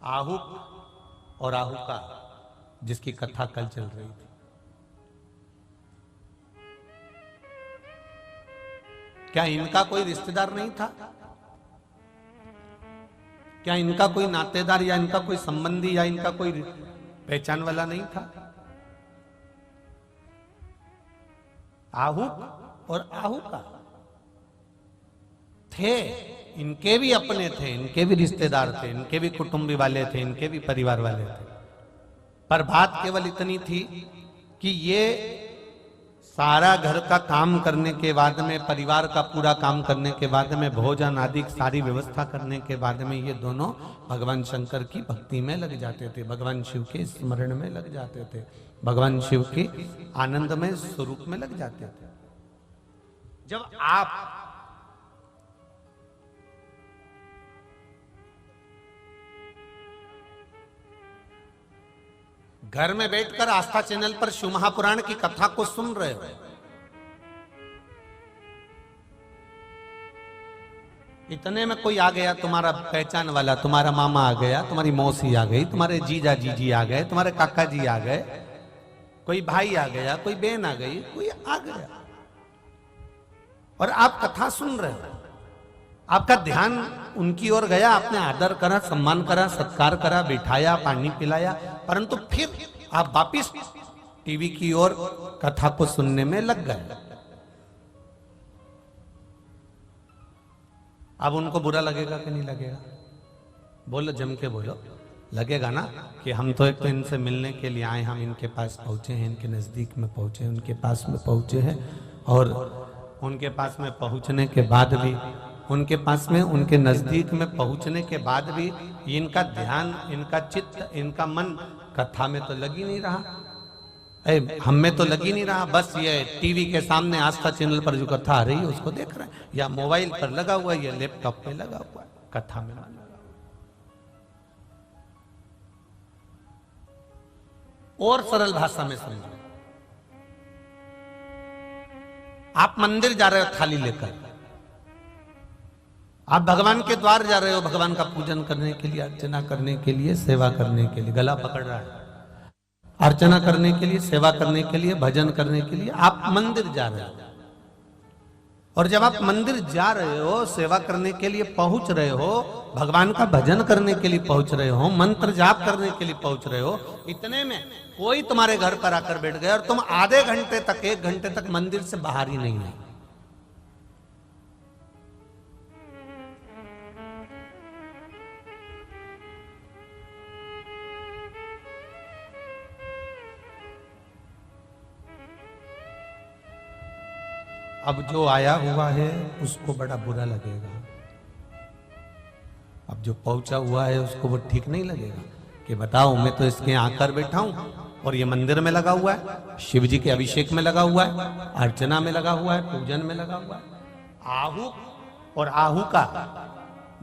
आहुक और आहुका जिसकी कथा कल चल रही थी। क्या इनका कोई रिश्तेदार नहीं था? क्या इनका कोई नातेदार या इनका कोई संबंधी या इनका कोई पहचान वाला नहीं था? आहुक और आहुका थे, इनके भी अपने थे, इनके भी रिश्तेदार थे, इनके भी कुटुंबी वाले थे, इनके भी परिवार वाले थे। पर बात केवल इतनी थी कि ये सारा घर का काम करने के बाद में, परिवार का पूरा काम करने के बाद में, भोजन आदि सारी व्यवस्था करने के बाद में ये दोनों भगवान शंकर की भक्ति में लग जाते थे, भगवान शिव के स्मरण में लग जाते थे, भगवान शिव के आनंदमय स्वरूप में लग जाते थे। जब आप घर में बैठकर आस्था चैनल पर शिव महापुराण की कथा को सुन रहे हो, इतने में कोई आ गया तुम्हारा पहचान वाला, तुम्हारा मामा आ गया, तुम्हारी मौसी आ गई, तुम्हारे जीजा जीजी आ गए, तुम्हारे काका जी आ गए, कोई भाई आ गया, कोई बहन आ गई, कोई आ गया और आप कथा सुन रहे हो। आपका ध्यान उनकी ओर गया, आपने आदर करा, सम्मान करा, सत्कार करा, बिठाया, पानी पिलाया, परंतु फिर आप वापिस टीवी की ओर कथा को सुनने में लग गए। अब उनको बुरा लगेगा कि नहीं लगेगा? बोलो, जम के बोलो। लगेगा ना कि हम तो एक तो इनसे मिलने के लिए आए, हम इनके पास पहुंचे हैं, इनके नजदीक में पहुंचे हैं, उनके पास में पहुंचे हैं और उनके पास में पहुंचने के बाद भी, उनके पास में, उनके नजदीक में पहुंचने के बाद भी इनका ध्यान, इनका चित्त, इनका मन कथा में तो लग ही नहीं रहा, हम में तो लग ही नहीं रहा। बस ये टीवी के सामने आस्था चैनल पर जो कथा आ रही है उसको देख रहे हैं, या मोबाइल पर लगा हुआ है, या लैपटॉप पे लगा हुआ है, कथा में मन लगा। और सरल भाषा में समझो, आप मंदिर जा रहे हो थाली लेकर, आप भगवान के द्वार जा रहे हो भगवान का पूजन करने के लिए, अर्चना करने के लिए, सेवा करने के लिए, गला पकड़ रहा है, अर्चना करने के लिए, सेवा करने के लिए, भजन करने के लिए आप मंदिर जा रहे हो। और जब आप मंदिर जा रहे हो, सेवा करने के लिए पहुंच रहे हो, भगवान का भजन करने के लिए पहुंच रहे हो, मंत्र जाप करने के लिए पहुंच रहे हो, इतने में कोई तुम्हारे घर पर आकर बैठ गया और तुम आधे घंटे तक, 1 घंटे तक मंदिर से बाहर ही नहीं आए। अब जो आया हुआ है उसको बड़ा बुरा लगेगा, अब जो पहुंचा हुआ है उसको वो ठीक नहीं लगेगा कि बताओ, मैं तो इसके आकर बैठा हूं और ये मंदिर में लगा हुआ है, शिव जी के अभिषेक में लगा हुआ है, अर्चना में लगा हुआ है, पूजन में लगा हुआ है। आहू और आहू का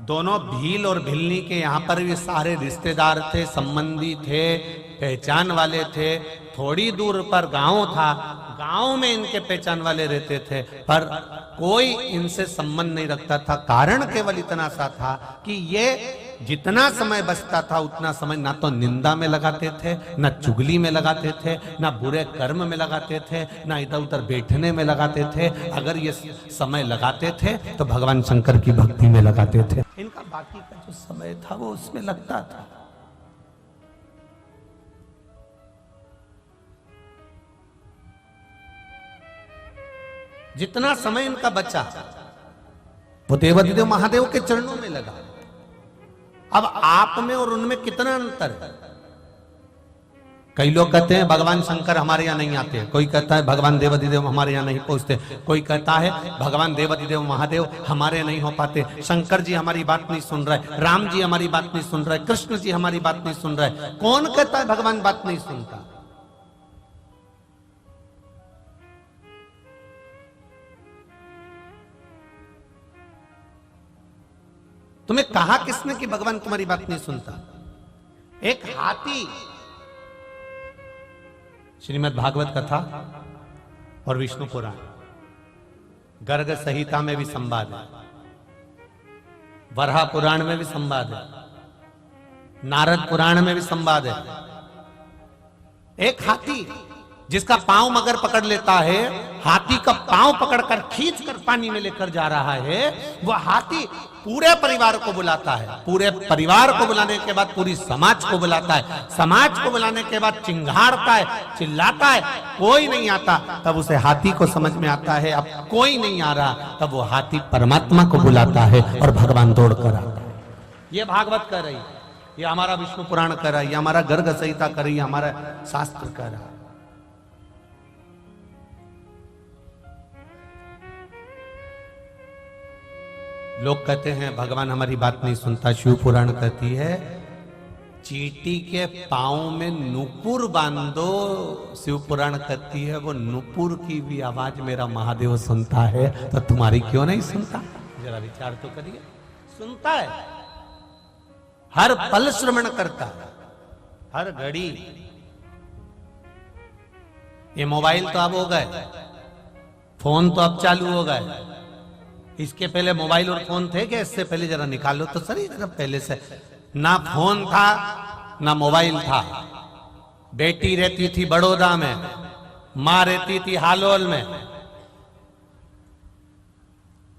दोनों भील और भिलनी के यहाँ पर भी सारे रिश्तेदार थे, संबंधी थे, पहचान वाले थे। थोड़ी दूर पर गांव था, गांव में इनके पहचान वाले रहते थे, पर कोई इनसे संबंध नहीं रखता था। कारण केवल इतना सा था कि ये जितना समय बचता था उतना समय ना तो निंदा में लगाते थे, ना चुगली में लगाते थे, ना बुरे कर्म में लगाते थे, ना इधर उधर बैठने में लगाते थे। अगर ये समय लगाते थे तो भगवान शंकर की भक्ति में लगाते थे। इनका बाकी का जो समय था वो उसमें लगता था। जितना समय इनका बचा वो देवाधिदेव महादेव के चरणों में लगा। अब आप में और उनमें कितना अंतर है? कई लोग कहते हैं भगवान शंकर हमारे यहाँ नहीं आते, कोई कहता है भगवान देवाधिदेव हमारे यहाँ नहीं पहुंचते, कोई कहता है भगवान देवाधिदेव महादेव हमारे नहीं हो पाते, शंकर जी हमारी बात नहीं सुन रहे, राम जी हमारी बात नहीं सुन रहे, कृष्ण जी हमारी बात नहीं सुन रहे। कौन कहता है भगवान बात नहीं सुनता? तुम्हें कहा किसने कि भगवान तुम्हारी बात नहीं सुनता? एक हाथी, श्रीमद् भागवत कथा और विष्णु पुराण, गर्ग संहिता में भी संवाद है, वराह पुराण में भी संवाद है, नारद पुराण में भी संवाद है। एक हाथी जिसका पांव मगर पकड़ लेता है, हाथी का पांव पकड़कर खींचकर पानी में लेकर जा रहा है, वह हाथी पूरे परिवार को बुलाता है, पूरे परिवार को बुलाने के बाद पूरी समाज को बुलाता है, समाज को बुलाने के बाद चिंघाड़ता है, चिल्लाता है, कोई नहीं आता। तब उसे हाथी को समझ में आता है अब कोई नहीं आ रहा, तब वो हाथी परमात्मा को बुलाता है और भगवान दौड़ कर आता है। ये भागवत कह रही, ये हमारा विष्णु पुराण कह रहा है, ये हमारा गर्ग संहिता कर रही है, हमारा शास्त्र कह रहा है। लोग कहते हैं भगवान हमारी बात नहीं सुनता। शिव पुराण कहती है चींटी के पांव में नुपुर बांधो। शिव पुराण कहती है वो नुपुर की भी आवाज मेरा महादेव सुनता है, तो तुम्हारी क्यों नहीं सुनता? जरा विचार तो करिए। सुनता है, हर पल श्रवण करता है, हर घड़ी। ये मोबाइल तो अब हो गए, फोन तो अब चालू हो गए। इसके पहले मोबाइल और फोन थे क्या? इससे पहले जरा निकालो तो सही, जरा पहले से ना फोन था ना मोबाइल था। बेटी रहती थी बड़ौदा में, मां रहती थी हालोल में।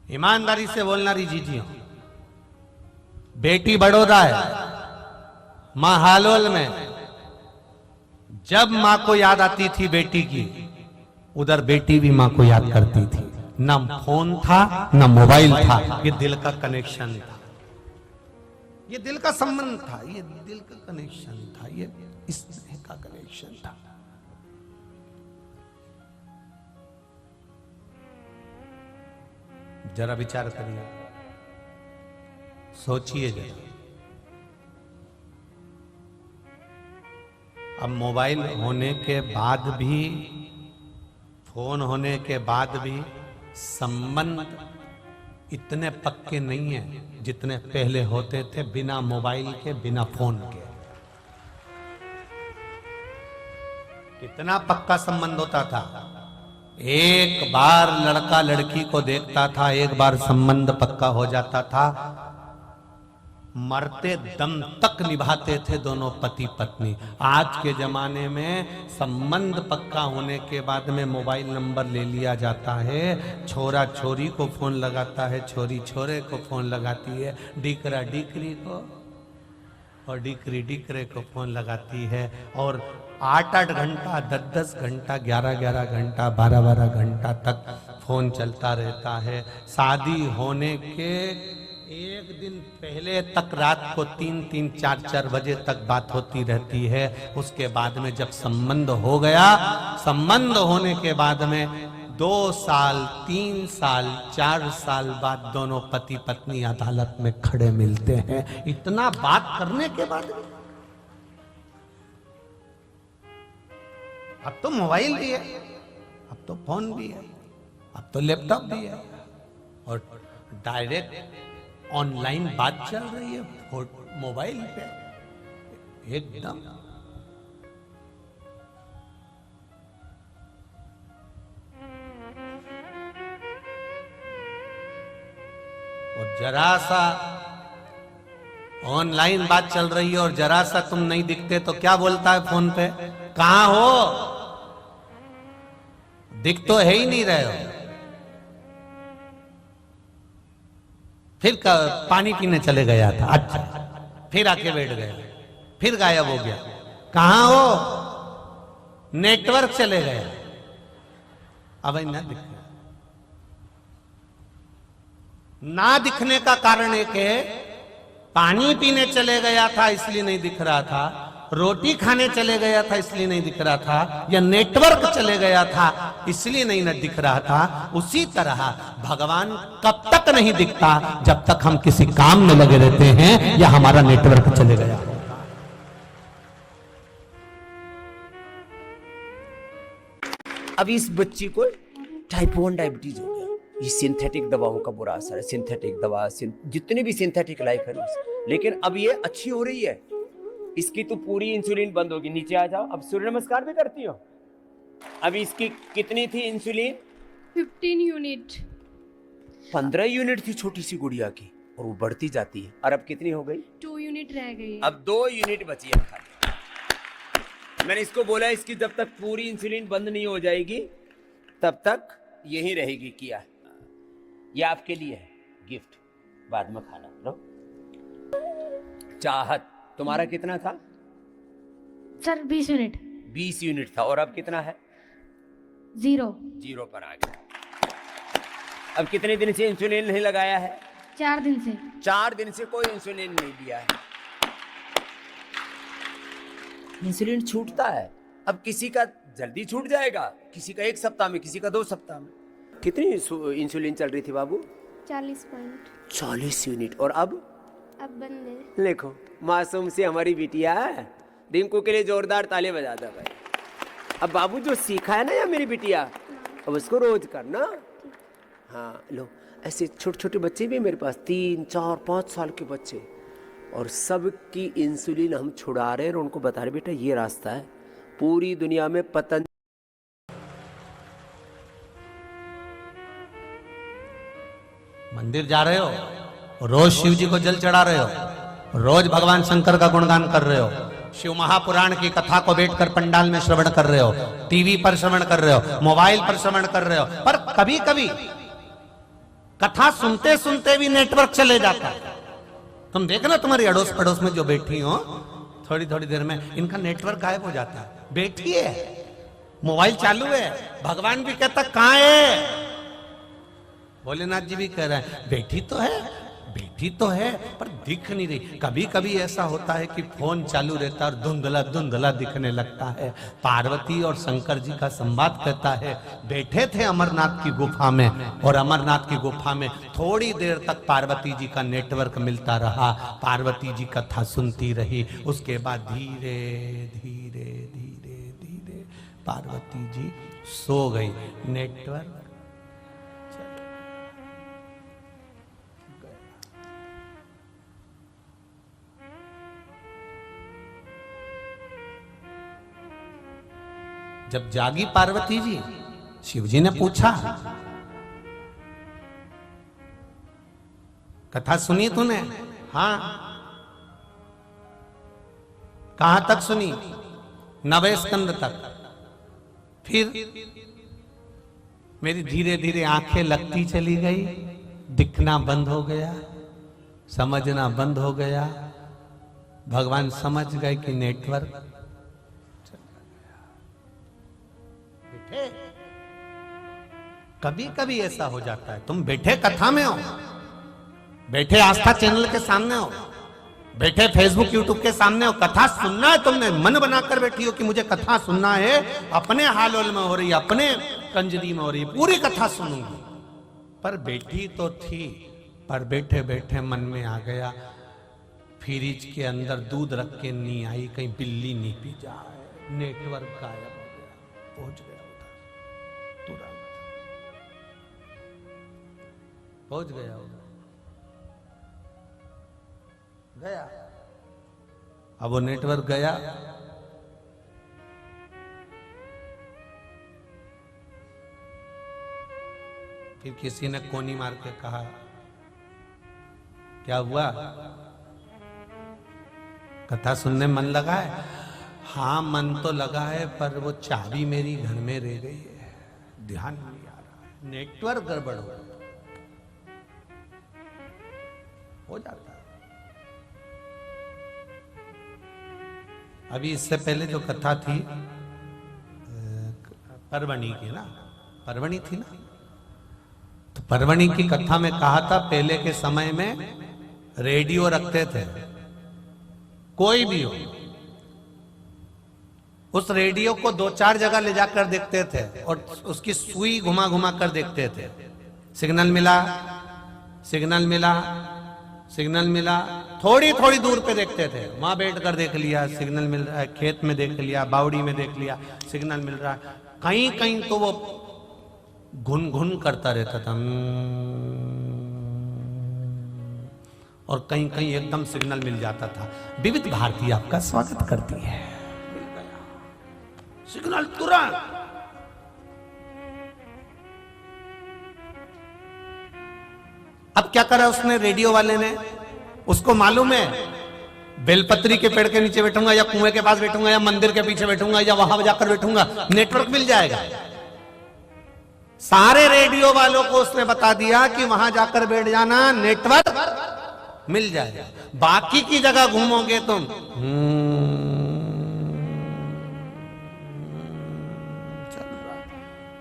ईमानदारी से बोलना रही जीजियो, बेटी बड़ौदा है, मां हालोल में। जब मां को याद आती थी बेटी की, उधर बेटी भी मां को याद करती थी। ना फोन था ना मोबाइल था, ये दिल का कनेक्शन था, ये दिल का संबंध था, ये दिल का कनेक्शन था, ये स्नेह का कनेक्शन था। जरा विचार करिए, सोचिए जरा। अब मोबाइल होने के बाद भी, फोन होने के बाद भी संबंध इतने पक्के नहीं है जितने पहले होते थे, बिना मोबाइल के, बिना फोन के। कितना पक्का संबंध होता था। एक बार लड़का लड़की को देखता था, एक बार संबंध पक्का हो जाता था, मरते दम तक निभाते थे दोनों पति पत्नी। आज के जमाने में संबंध पक्का होने के बाद में मोबाइल नंबर ले लिया जाता है, छोरा छोरी को फोन लगाता है, छोरी छोरे को फोन लगाती है, डीकरा डीकरी को और डीकरी डीकरे को फोन लगाती है, और 8-8 घंटा, 10-10 घंटा, 11-11 घंटा, 12-12 घंटा तक फोन चलता रहता है। शादी होने के एक दिन पहले तक रात को 3-3, 4-4 बजे तक बात होती रहती है। उसके बाद में जब संबंध हो गया, संबंध होने के बाद में 2 साल, 3 साल, 4 साल बाद दोनों पति पत्नी अदालत में खड़े मिलते हैं। इतना बात करने के बाद अब तो मोबाइल भी है, अब तो फोन भी है, अब तो लैपटॉप भी है, और डायरेक्ट ऑनलाइन बात चल रही है मोबाइल पे एकदम। और जरा सा ऑनलाइन बात चल रही है और जरा सा तुम नहीं दिखते तो क्या बोलता है फोन पे? कहां हो? दिख तो है ही नहीं रहे हो। फिर पानी पीने चले गया था, अच्छा, फिर आके बैठ गया, फिर गायब हो गया। कहां हो? नेटवर्क चले गया, अब ना दिख रहा। ना दिखने का कारण एक है, पानी पीने चले गया था इसलिए नहीं दिख रहा था, रोटी खाने चले गया था इसलिए नहीं दिख रहा था, या नेटवर्क चले गया था इसलिए नहीं दिख रहा था। उसी तरह भगवान कब तक नहीं दिखता? जब तक हम किसी काम में लगे रहते हैं या हमारा नेटवर्क चले गया। अब इस बच्ची को टाइप 1 डायबिटीज हो गया। ये सिंथेटिक दवाओं का बुरा असर है। सिंथेटिक दवा, जितनी भी सिंथेटिक लाइफ है, लेकिन अब ये अच्छी हो रही है। इसकी तो पूरी इंसुलिन बंद होगी। नीचे आ जाओ। अब सूर्य नमस्कार भी करती हो? अब इसकी कितनी थी इंसुलिन? 15 यूनिट। 15 यूनिट थी छोटी सी गुड़िया की। और वो बढ़ती जाती है। और अब कितनी हो गई? 2 यूनिट रह गई है। अब 2 यूनिट बची है खाली। मैंने इसको बोला इसकी जब तक पूरी इंसुलिन बंद नहीं हो जाएगी तब तक यही रहेगी। किया ये आपके लिए है गिफ्ट, बाद में खाना। लो। चाहत तुम्हारा कितना था? Sir 20 unit. 20 यूनिट था और अब कितना है? 0 पर आ गया। अब कितने दिन से इंसुलिन नहीं लगाया है? 4 दिन से। 4 दिन से कोई इंसुलिन नहीं दिया है। इंसुलिन छूटता है। अब किसी का जल्दी छूट जाएगा, किसी का 1 सप्ताह में, किसी का 2 सप्ताह में। कितनी इंसुलिन चल रही थी बाबू? 40 पॉइंट। 40 यूनिट। और अब बंद है। देखो मासूम से हमारी बिटिया है। रिंकू के लिए जोरदार ताले बजा दो भाई। अब बाबू जो सीखा है ना या मेरी बिटिया, अब उसको रोज करना। हाँ लो, ऐसे छोटे छोटे बच्चे भी मेरे पास, 3, 4, 5 साल के बच्चे, और सब की इंसुलिन हम छुड़ा रहे हैं और उनको बता रहे बेटा ये रास्ता है। पूरी दुनिया में पतंजलि मंदिर जा रहे हो, रोज शिव जी को जल चढ़ा रहे हो, रोज भगवान शंकर का गुणगान कर रहे हो, शिव महापुराण की कथा को बैठकर पंडाल में श्रवण कर रहे हो, टीवी पर श्रवण कर रहे हो, मोबाइल पर श्रवण कर रहे हो, पर कभी कभी कथा सुनते सुनते भी नेटवर्क चले जाता है। तुम देखना तुम्हारी अड़ोस पड़ोस में जो बैठी हो, थोड़ी थोड़ी देर में इनका नेटवर्क गायब हो जाता है। बैठी है, मोबाइल चालू है, भगवान भी कहता कहां है? भोलेनाथ जी भी कह रहे हैं बैठी तो है, बैठी तो है, पर दिख नहीं रही। कभी कभी ऐसा होता है कि फोन चालू रहता है और धुंधला धुंधला दिखने लगता है। पार्वती और शंकर जी का संवाद कहता है बैठे थे अमरनाथ की गुफा में, और अमरनाथ की गुफा में थोड़ी देर तक पार्वती जी का नेटवर्क मिलता रहा। पार्वती जी कथा सुनती रही, उसके बाद धीरे धीरे धीरे धीरे पार्वती जी सो गई। नेटवर्क जब जागी पार्वती जी, शिव जी ने पूछा कथा सुनी तूने? हाँ। कहां तक सुनी? 9वें स्कंद तक। फिर मेरी धीरे धीरे आंखें लगती चली गई, दिखना बंद हो गया, समझना बंद हो गया। भगवान समझ गए कि नेटवर्क। कभी कभी ऐसा हो जाता है, तुम बैठे कथा में हो, बैठे आस्था चैनल के सामने हो, बैठे फेसबुक यूट्यूब के सामने हो, कथा सुनना है, तुमने मन बनाकर बैठी हो कि मुझे कथा सुनना है, अपने हाल में हो रही है, अपने कंजरी में हो रही है, पूरी कथा सुनूंगी। पर बैठी तो थी, पर बैठे बैठे मन में आ गया फ्रिज के अंदर दूध रख के नहीं आई, कहीं बिल्ली नहीं पी जाए। नेटवर्क गायब हो गया, पहुंच गया उधर तुरंत, पहुंच गया उधर, गया। अब वो नेटवर्क गया, फिर किसी ने कोनी मार के कहा क्या हुआ, कथा सुनने मन लगा है? हाँ मन तो लगा है, पर वो चाबी मेरी घर में रह गई है, ध्यान नहीं आ रहा, नेटवर्क गड़बड़ हो जाता है। अभी इससे पहले जो कथा थी परवणी की ना, परवणी थी ना, तो परवणी की कथा में कहा था पहले के समय में रेडियो रखते थे, कोई भी हो, उस रेडियो को 2-4 जगह ले जाकर देखते थे और उसकी सुई घुमा घुमा कर देखते थे। सिग्नल मिला, सिग्नल मिला, सिग्नल मिला, थोड़ी थोड़ी दूर पे देखते थे, वहां बैठ कर देख लिया सिग्नल मिल रहा है, खेत में देख लिया, बावड़ी में देख लिया सिग्नल मिल रहा है, कहीं कहीं तो वो घुन घुन करता रहता था और कहीं कहीं एकदम सिग्नल मिल जाता था। विविध भारती आपका स्वागत करती है। सिग्नल तुरंत, अब क्या करा उसने, रेडियो वाले ने, उसको मालूम है बेलपत्री के पेड़ के नीचे बैठूंगा या कुएं के पास बैठूंगा या मंदिर के पीछे बैठूंगा या वहां जाकर बैठूंगा, नेटवर्क मिल जाएगा। सारे रेडियो वालों को उसने बता दिया कि वहां जाकर बैठ जाना, नेटवर्क मिल जाएगा। बाकी की जगह घूमोगे तुम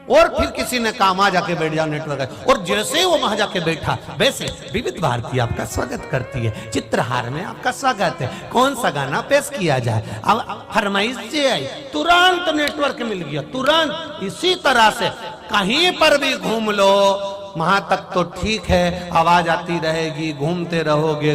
और फिर किसी ने कहा वहां जाके बैठ जाओ, नेटवर्क है। और जैसे ही वो वहां जाके बैठा, वैसे विविध भारती आपका स्वागत करती है, चित्रहार में आपका स्वागत है, कौन सा गाना पेश किया जाए, अब फरमाइश से आई, तुरंत नेटवर्क मिल गया, तुरंत। इसी तरह से कहीं पर भी घूम लो, वहां तक तो ठीक है, आवाज आती रहेगी, घूमते रहोगे,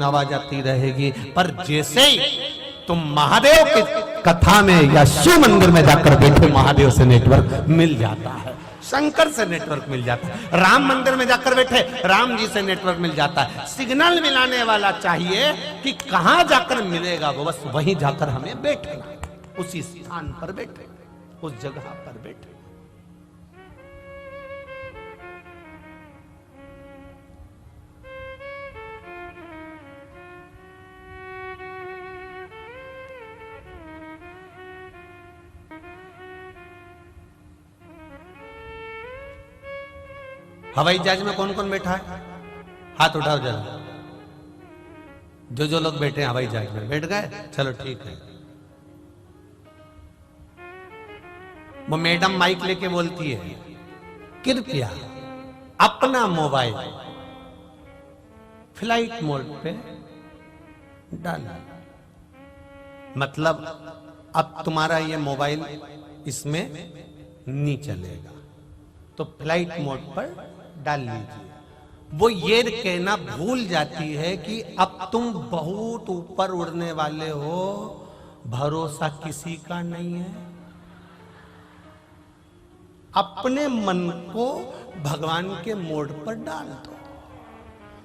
आवाज आती रहेगी, पर जैसे ही तुम महादेव की कथा में या शिव मंदिर में जाकर बैठे, महादेव से नेटवर्क मिल जाता है, शंकर से नेटवर्क मिल जाता है, राम मंदिर में जाकर बैठे, राम जी से नेटवर्क मिल जाता है। सिग्नल मिलाने वाला चाहिए कि कहां जाकर मिलेगा, वो बस वहीं जाकर हमें बैठना, उसी स्थान पर बैठे, उस जगह पर बैठे। हवाई जहाज में कौन कौन बैठा है, हाथ उठाओ जरा। जो लोग बैठे हैं हवाई जहाज में, बैठ गए, चलो ठीक है। वो मैडम माइक लेके बोलती है, कृपया अपना मोबाइल फ्लाइट मोड पे डालना। मतलब अब तुम्हारा ये मोबाइल इसमें नहीं चलेगा, तो फ्लाइट मोड पर डाल लीजिए। वो ये कहना भूल जाती है कि अब तुम बहुत ऊपर उड़ने वाले हो, भरोसा किसी का नहीं है। अपने मन को भगवान के मोड पर डाल दो।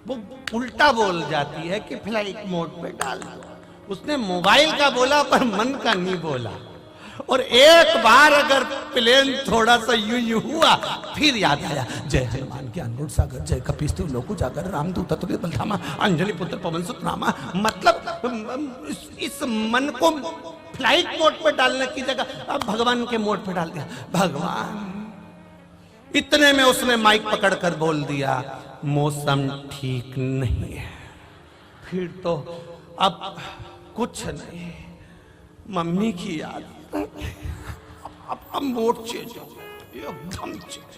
वो उल्टा बोल जाती है कि फ्लाइट मोड पे डाल दो। उसने मोबाइल का बोला पर मन का नहीं बोला। और एक बार अगर प्लेन थोड़ा सा यूं हुआ, फिर याद आया, जय हनुमान ज्ञान गुण सागर, जय कपीस लोकु जागर, रामदूत अतुलित बलधामा, अंजलि पुत्र पवन सुत नामा। मतलब इस मन को फ्लाइट मोड पर डालने की जगह अब भगवान के मोड पर डाल दिया। भगवान, इतने में उसने माइक पकड़कर बोल दिया, मौसम ठीक नहीं है। फिर तो अब कुछ नहीं, मम्मी की याद, अब मोड चेंज हो गया, एकदम चेंज।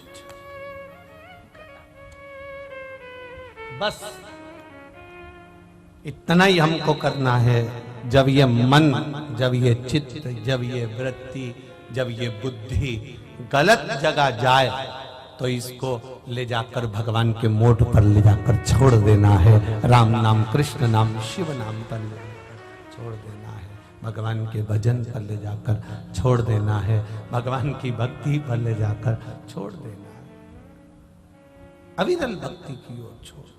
बस इतना ही हमको करना है। जब ये मन, जब ये चित्त, जब ये वृत्ति, जब ये बुद्धि गलत जगह जाए, तो इसको ले जाकर भगवान के मोड पर ले जाकर छोड़ देना है। राम नाम, कृष्ण नाम, शिव नाम पर ले जाकर छोड़ देना है। भगवान के भजन पर ले जाकर छोड़ देना है। भगवान की भक्ति पर ले जाकर छोड़ देना है। अविरल भक्ति की ओर छोड़।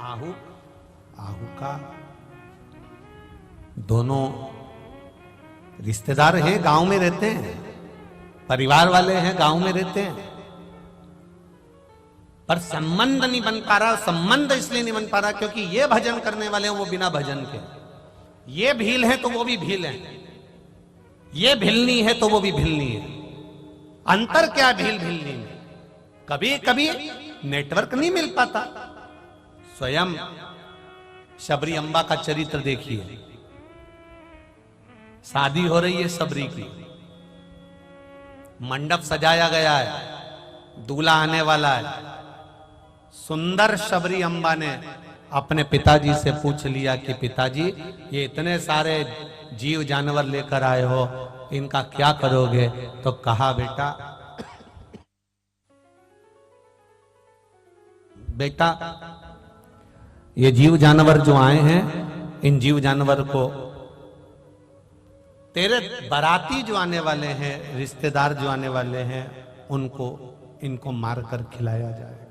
आहू, आहू का दोनों रिश्तेदार हैं, गांव में रहते हैं, परिवार वाले हैं, गांव में रहते हैं, पर संबंध नहीं बन पा रहा। संबंध इसलिए नहीं बन पा रहा क्योंकि ये भजन करने वाले हैं वो बिना भजन के, ये भील है तो वो भी भील है, ये भिलनी है तो वो भी भिलनी है। अंतर क्या भील भिलनी में? कभी कभी नेटवर्क नहीं मिल पाता। स्वयं शबरी अम्बा का चरित्र देखिए। शादी हो रही है शबरी की, मंडप सजाया गया है, दूल्हा आने वाला है। सुंदर शबरी अम्बा ने अपने पिताजी से पूछ लिया कि पिताजी, ये इतने सारे जीव जानवर लेकर आए हो, इनका क्या करोगे? तो कहा, बेटा ये जीव जानवर जो आए हैं, इन जीव जानवर को तेरे बाराती जो आने वाले हैं, रिश्तेदार जो आने वाले हैं, उनको इनको मारकर खिलाया जाएगा।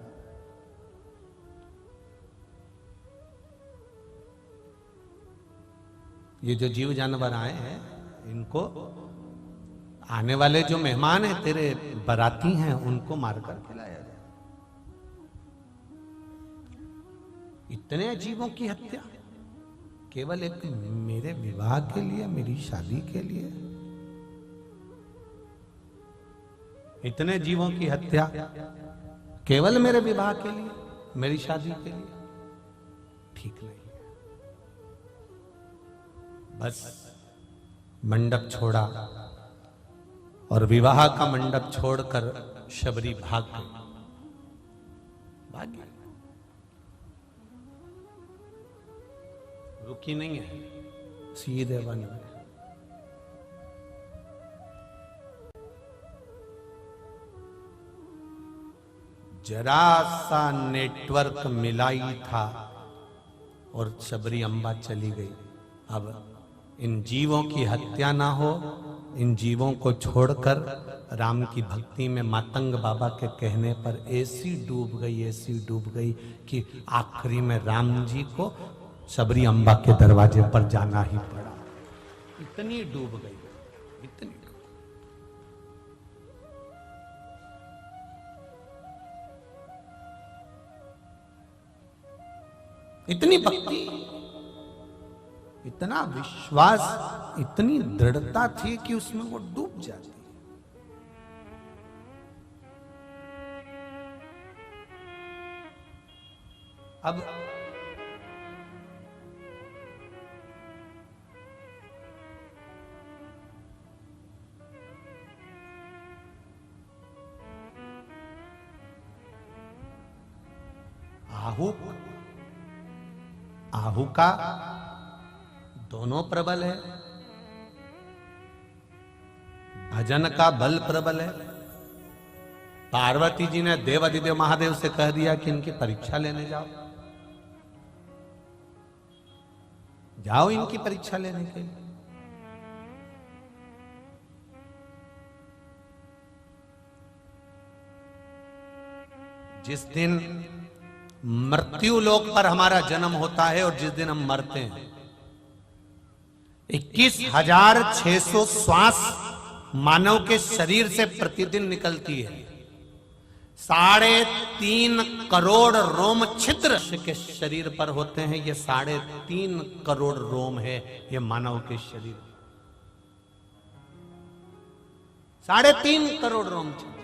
ये जो जीव जानवर आए हैं, इनको आने वाले जो मेहमान हैं तेरे बाराती हैं उनको मारकर खिलाया जाए। इतने अजीबों की हत्या केवल एक मेरे विवाह के लिए, मेरी शादी के लिए। इतने जीवों की हत्या केवल मेरे विवाह के लिए, मेरी शादी के लिए, ठीक नहीं है। बस मंडप छोड़ा और विवाह का मंडप छोड़कर शबरी भाग गई। रुकी नहीं है, सीधे वन में। जरा सा नेटवर्क मिलाई था और शबरी अम्बा चली गई। अब इन जीवों की हत्या ना हो, इन जीवों को छोड़कर राम की भक्ति में मातंग बाबा के कहने पर ऐसी डूब गई कि आखिरी में राम जी को शबरी अम्बा के दरवाजे पर जाना ही पड़ा। इतनी डूब गई, इतनी। इतनी भक्ति, इतना विश्वास, इतनी दृढ़ता थी कि उसमें वो डूब जाती। अब आहू का दोनों प्रबल है, भजन का बल प्रबल है। पार्वती जी ने देवाधिदेव महादेव से कह दिया कि इनकी परीक्षा लेने जाओ, जाओ इनकी परीक्षा लेने के लिए। जिस दिन मृत्यु लोक पर हमारा जन्म होता है और जिस दिन हम मरते हैं, 21,600 श्वास मानव के शरीर से प्रतिदिन निकलती है। 3.5 करोड़ रोम छिद्र के शरीर पर होते हैं। ये 3.5 करोड़ रोम है ये मानव के शरीर। 3.5 करोड़ रोम छिद्र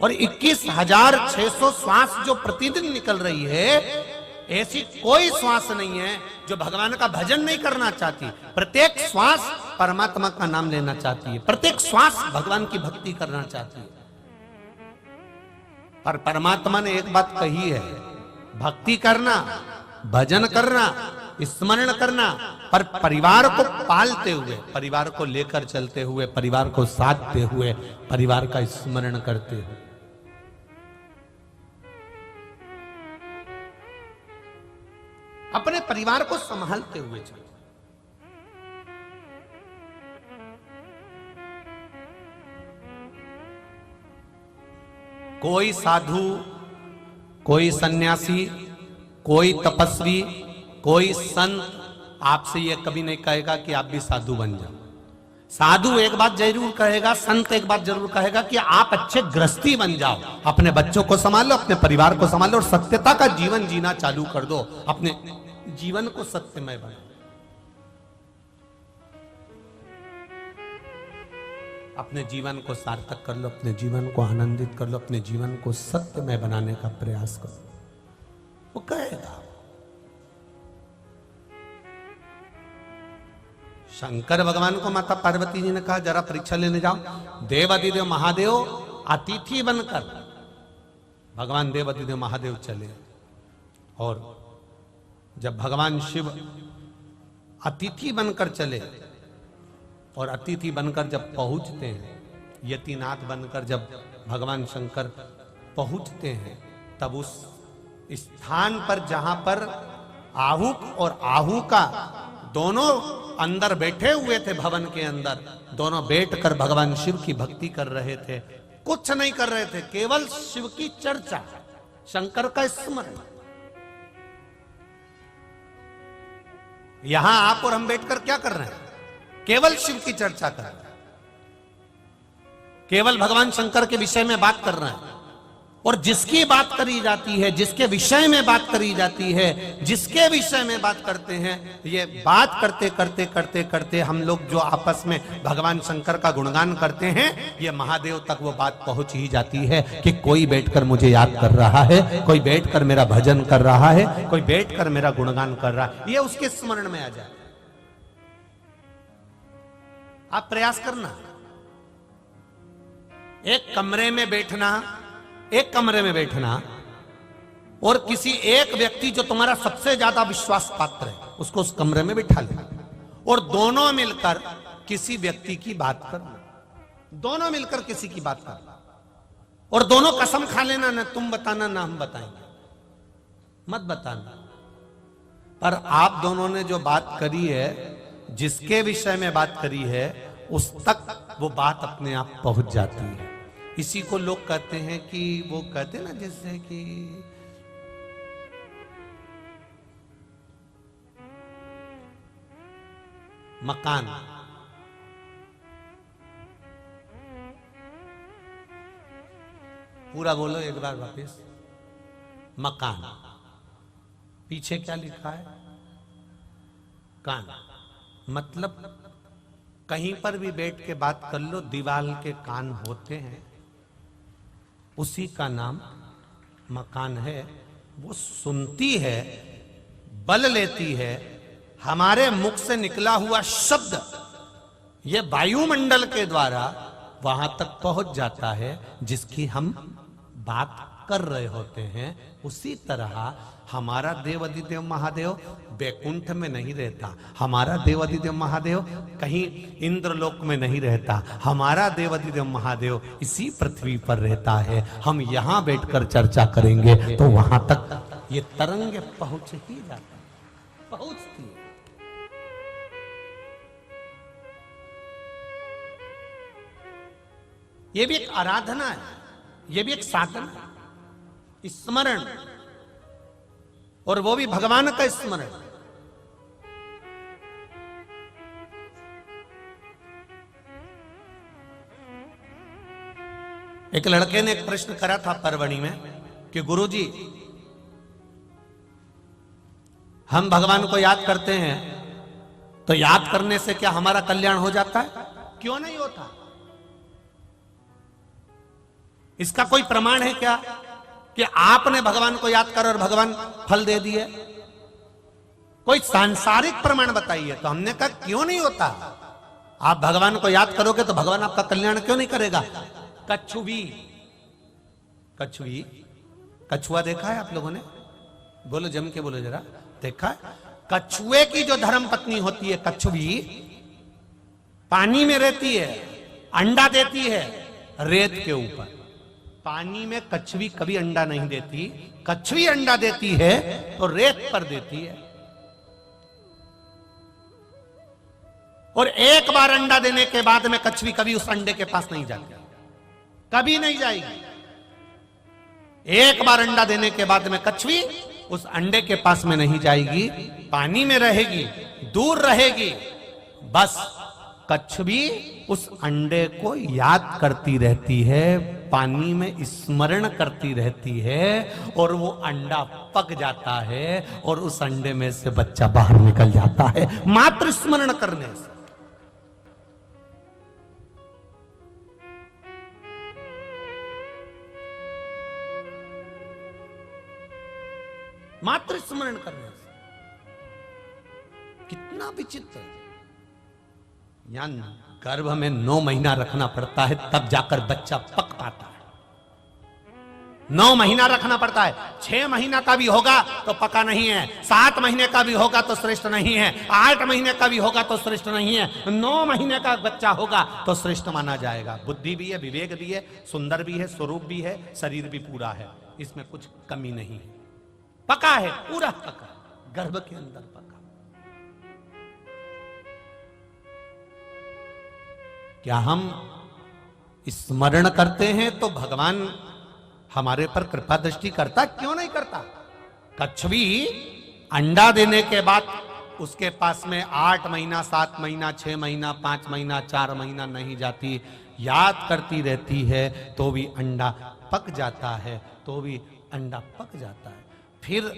और 21,600 श्वास जो प्रतिदिन निकल रही है, ऐसी कोई श्वास नहीं है जो भगवान का भजन नहीं करना चाहती। प्रत्येक श्वास परमात्मा का नाम लेना चाहती है, प्रत्येक श्वास भगवान की भक्ति करना चाहती है। पर परमात्मा ने एक बात कही है, भक्ति करना, भजन करना, स्मरण करना, पर परिवार को पालते हुए, परिवार को लेकर चलते हुए, परिवार को साधते हुए, परिवार का स्मरण करते हुए। अपने परिवार को संभालते हुए चलो। कोई साधु, कोई सन्यासी, कोई तपस्वी, कोई संत आपसे यह कभी नहीं कहेगा कि आप भी साधु बन जाओ। साधु एक बात जरूर कहेगा, संत एक बात जरूर कहेगा कि आप अच्छे गृहस्थी बन जाओ, अपने बच्चों को संभालो, अपने परिवार को संभालो और सत्यता का जीवन जीना चालू कर दो। अपने जीवन को सत्यमय बनाओ, अपने जीवन को सार्थक कर लो, अपने जीवन को आनंदित कर लो, अपने जीवन को सत्यमय बनाने का प्रयास करो। वो कहेगा। शंकर भगवान को माता पार्वती जी ने कहा जरा परीक्षा लेने जाओ। देवाधिदेव महादेव अतिथि बनकर भगवान देवाधिदेव महादेव चले, और जब भगवान शिव अतिथि बनकर चले और अतिथि बनकर जब पहुंचते हैं, यतिनाथ बनकर जब भगवान शंकर पहुंचते हैं, तब उस स्थान पर जहां पर आहूक और आहू का दोनों अंदर बैठे हुए थे, भवन के अंदर दोनों बैठकर भगवान शिव की भक्ति कर रहे थे। कुछ नहीं कर रहे थे, केवल शिव की चर्चा, शंकर का स्मरण। यहां आप और हम बैठकर क्या कर रहे हैं? केवल शिव की चर्चा कर रहा है, केवल भगवान शंकर के विषय में बात कर रहा है। और जिसकी बात करी जाती है, जिसके विषय में बात करी जाती है, जिसके विषय में बात करते हैं, ये बात करते करते करते करते हम लोग जो आपस में भगवान शंकर का गुणगान करते हैं, ये महादेव तक वो बात पहुंच ही जाती है कि कोई बैठकर मुझे याद कर रहा है, कोई बैठकर मेरा भजन कर रहा है, कोई बैठकर मेरा गुणगान कर रहा है, ये उसके स्मरण में आ जाए। आप प्रयास करना, एक कमरे में बैठना और किसी एक व्यक्ति जो तुम्हारा सबसे ज्यादा विश्वास पात्र है, उसको उस कमरे में बिठा लेना और दोनों मिलकर किसी व्यक्ति की बात करना, दोनों मिलकर किसी की बात करना और दोनों कसम खा लेना, ना तुम बताना ना हम बताएंगे, मत बताना। पर आप दोनों ने जो बात करी है, जिसके विषय में बात करी है, उस तक वो बात अपने आप पहुंच जाती है। इसी को लोग कहते हैं कि वो कहते हैं ना, जैसे कि मकान, पूरा बोलो एक बार वापस, मकान, पीछे क्या लिखा है? कान। मतलब कहीं पर भी बैठ के बात कर लो, दीवाल के कान होते हैं, उसी का नाम मकान है। वो सुनती है, बल लेती है, हमारे मुख से निकला हुआ शब्द ये वायुमंडल के द्वारा वहां तक पहुंच जाता है जिसकी हम बात कर रहे होते हैं। उसी तरह हमारा देवाधिदेव महादेव बैकुंठ में नहीं रहता, हमारा देवाधिदेव महादेव कहीं इंद्रलोक में नहीं रहता, हमारा देवाधिदेव महादेव इसी पृथ्वी पर रहता है। हम यहां बैठकर चर्चा करेंगे तो वहां तक ये तरंग पहुंच ही जाता, पहुंचती है। ये भी एक आराधना है, ये भी एक साधना है, स्मरण, और वो भी भगवान का स्मरण। एक लड़के ने एक प्रश्न करा था परवणी में कि गुरुजी, हम भगवान को याद करते हैं तो याद करने से क्या हमारा कल्याण हो जाता है? क्यों नहीं होता? इसका कोई प्रमाण है क्या कि आपने भगवान को याद कर और भगवान फल दे दिए? कोई सांसारिक प्रमाण बताइए। तो हमने कहा क्यों नहीं होता? आप भगवान को याद करोगे तो भगवान आपका कल्याण क्यों नहीं करेगा? कछुआ देखा है आप लोगों ने? बोलो, जम के बोलो जरा, देखा है? कछुए की जो धर्म पत्नी होती है कछुवी, पानी में रहती है, अंडा देती है रेत के ऊपर। पानी में कछुवी कभी अंडा नहीं देती, कछुवी अंडा देती है तो रेत पर देती है। और एक बार अंडा देने के बाद में कछुवी कभी उस अंडे के पास नहीं जाती, कभी नहीं जाएगी। एक बार अंडा देने के बाद में कछुवी उस अंडे के पास में नहीं जाएगी, पानी में रहेगी, दूर रहेगी। बस कछुवी उस अंडे को याद करती रहती है, पानी में स्मरण करती रहती है, और वो अंडा पक जाता है और उस अंडे में से बच्चा बाहर निकल जाता है, मात्र स्मरण करने से। मात्र स्मरण करने से। कितना विचित्र है। यहां गर्भ में 9 महीना रखना पड़ता है, तब जाकर बच्चा पक पाता है। 9 महीना रखना पड़ता है। 6 महीना का भी होगा तो पका नहीं है, 7 महीने का भी होगा तो श्रेष्ठ नहीं है, 8 महीने का भी होगा तो श्रेष्ठ नहीं है, 9 महीने का बच्चा होगा तो श्रेष्ठ माना जाएगा। बुद्धि भी है, विवेक भी है, सुंदर भी है, स्वरूप भी है, शरीर भी पूरा है, इसमें कुछ कमी नहीं है। पका है, पूरा पका, गर्भ के अंदर पका। क्या हम स्मरण करते हैं तो भगवान हमारे पर कृपा दृष्टि करता? क्यों नहीं करता? कछुवी अंडा देने के बाद उसके पास में 8 महीना, 7 महीना, 6 महीना, 5 महीना, 4 महीना नहीं जाती, याद करती रहती है तो भी अंडा पक जाता है, तो भी अंडा पक जाता है। फिर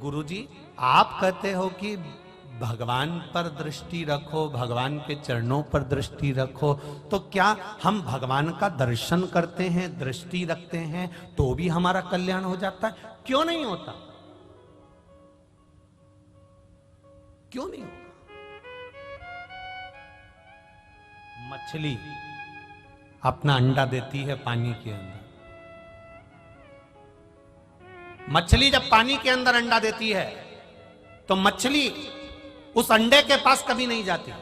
गुरुजी आप कहते हो कि भगवान पर दृष्टि रखो, भगवान के चरणों पर दृष्टि रखो, तो क्या हम भगवान का दर्शन करते हैं, दृष्टि रखते हैं तो भी हमारा कल्याण हो जाता है? क्यों नहीं होता? क्यों नहीं होता? मछली अपना अंडा देती है पानी के अंदर। मछली जब पानी के अंदर अंडा देती है तो मछली उस अंडे के पास कभी नहीं जाती।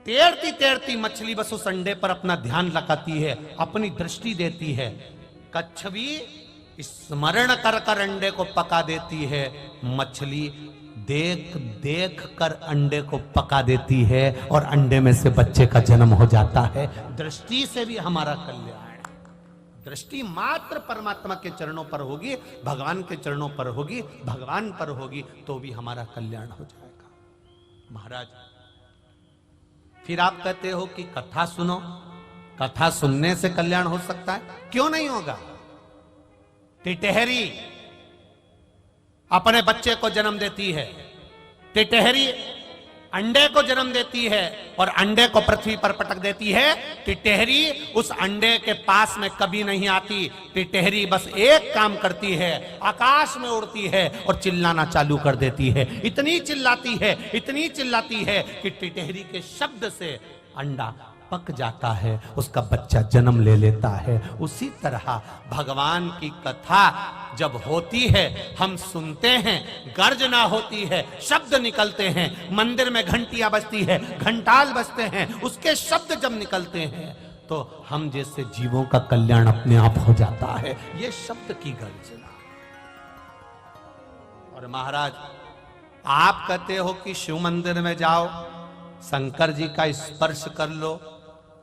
तैरती तैरती मछली बस उस अंडे पर अपना ध्यान लगाती है, अपनी दृष्टि देती है। कच्छवी स्मरण कर कर अंडे को पका देती है, मछली देख देख कर अंडे को पका देती है और अंडे में से बच्चे का जन्म हो जाता है। दृष्टि से भी हमारा कल्याण। दृष्टि मात्र परमात्मा के चरणों पर होगी, भगवान के चरणों पर होगी, भगवान पर होगी तो भी हमारा कल्याण हो जाएगा। महाराज फिर आप कहते हो कि कथा सुनो, कथा सुनने से कल्याण हो सकता है? क्यों नहीं होगा? टिटहरी अपने बच्चे को जन्म देती है, टिटहरी अंडे को जन्म देती है और अंडे को पृथ्वी पर पटक देती है। टिटहरी उस अंडे के पास में कभी नहीं आती। टिटहरी बस एक काम करती है, आकाश में उड़ती है और चिल्लाना चालू कर देती है। इतनी चिल्लाती है, इतनी चिल्लाती है कि टिटहरी के शब्द से अंडा पक जाता है, उसका बच्चा जन्म ले लेता है। उसी तरह भगवान की कथा जब होती है, हम सुनते हैं, गर्जना होती है, शब्द निकलते हैं, मंदिर में घंटियां बजती है, घंटाल बजते हैं, उसके शब्द जब निकलते हैं तो हम जैसे जीवों का कल्याण अपने आप हो जाता है। ये शब्द की गर्जना। और महाराज आप कहते हो कि शिव मंदिर में जाओ, शंकर जी का स्पर्श कर लो,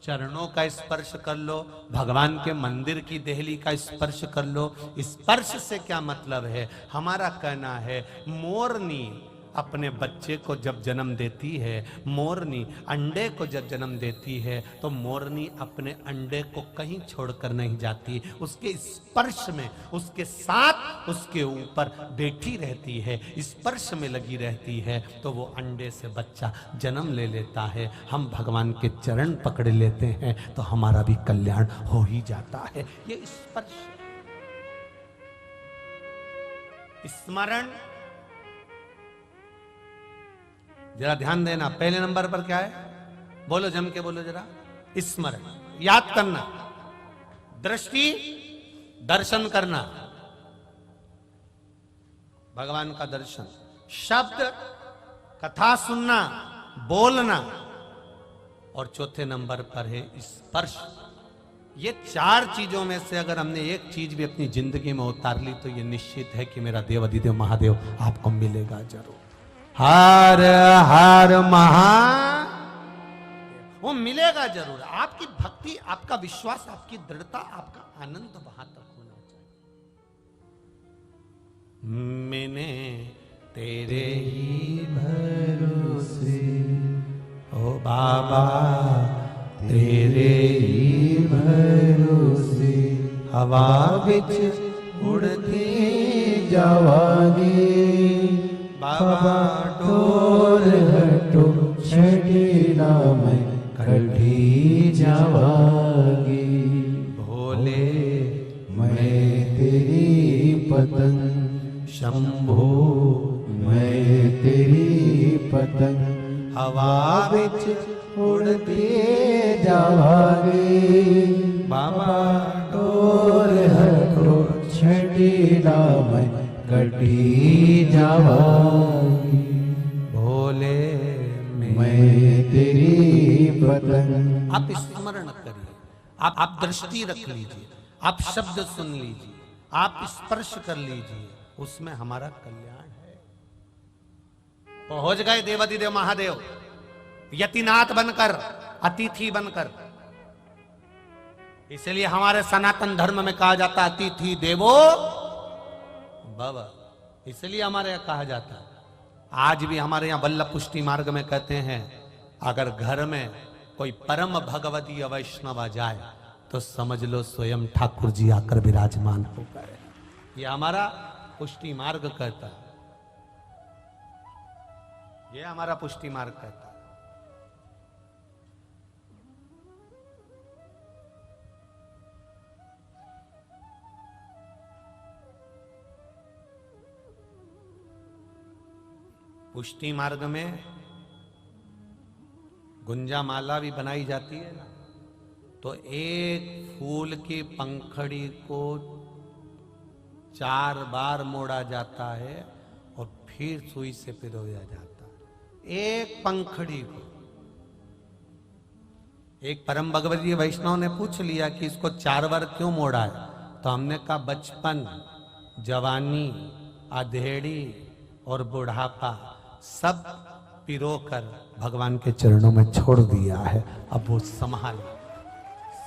चरणों का स्पर्श कर लो, भगवान के मंदिर की देहली का स्पर्श कर लो। स्पर्श से क्या मतलब है? हमारा कहना है मोरनी अपने बच्चे को जब जन्म देती है, मोरनी अंडे को जब जन्म देती है तो मोरनी अपने अंडे को कहीं छोड़कर नहीं जाती, उसके स्पर्श में, उसके साथ, उसके ऊपर बैठी रहती है, स्पर्श में लगी रहती है, तो वो अंडे से बच्चा जन्म ले लेता है। हम भगवान के चरण पकड़ लेते हैं तो हमारा भी कल्याण हो ही जाता है। ये स्पर्श, स्मरण। जरा ध्यान देना, पहले नंबर पर क्या है? बोलो, जम के बोलो जरा। स्मरण, याद करना, दृष्टि, दर्शन करना, भगवान का दर्शन, शब्द, कथा सुनना, बोलना, और चौथे नंबर पर है स्पर्श। ये 4 चीजों में से अगर हमने एक चीज भी अपनी जिंदगी में उतार ली तो ये निश्चित है कि मेरा देवाधिदेव महादेव आपको मिलेगा जरूर। हर हर महा, वो मिलेगा जरूर। आपकी भक्ति, आपका विश्वास, आपकी दृढ़ता, आपका आनंद वहां तक होना चाहिए। मैंने तेरे ही भरोसे, ओ बाबा तेरे ही भरोसे, हवा बिच उड़ती जावागे, बाबा डोर हटो छड़ीला में कढ़ी जावागी, भोले मैं तेरी पतंग, शंभो मैं तेरी पतंग, हवा बिच उड़ती जावागी, बाबा डोर हटो छड़ीला में कटी जावागी, भोले मैं तेरी पतंग। आप स्मरण करिए, आप दृष्टि रख लीजिए, आप शब्द सुन लीजिए, आप स्पर्श कर लीजिए, उसमें हमारा कल्याण है। पहुंच गए देवाधिदेव महादेव यतिनाथ बनकर, अतिथि बनकर। इसलिए हमारे सनातन धर्म में कहा जाता है अतिथि देवो भव। इसलिए हमारे यहां कहा जाता है आज भी हमारे यहाँ वल्लभ पुष्टि मार्ग में कहते हैं, अगर घर में कोई परम भगवती वैष्णव आ जाए तो समझ लो स्वयं ठाकुर जी आकर विराजमान हो गए। ये हमारा पुष्टि मार्ग कहता है, ये हमारा पुष्टि मार्ग कहता है। पुष्टि मार्ग में गुंजा माला भी बनाई जाती है ना, तो एक फूल की पंखड़ी को 4 बार मोड़ा जाता है और फिर सुई से पिरोया जाता है, एक पंखड़ी को। एक परम भगवती वैष्णव ने पूछ लिया कि इसको 4 बार क्यों मोड़ा है, तो हमने कहा बचपन, जवानी, अधेड़ी और बुढ़ापा सब पिरो कर भगवान के चरणों में छोड़ दिया है। अब वो संभाल,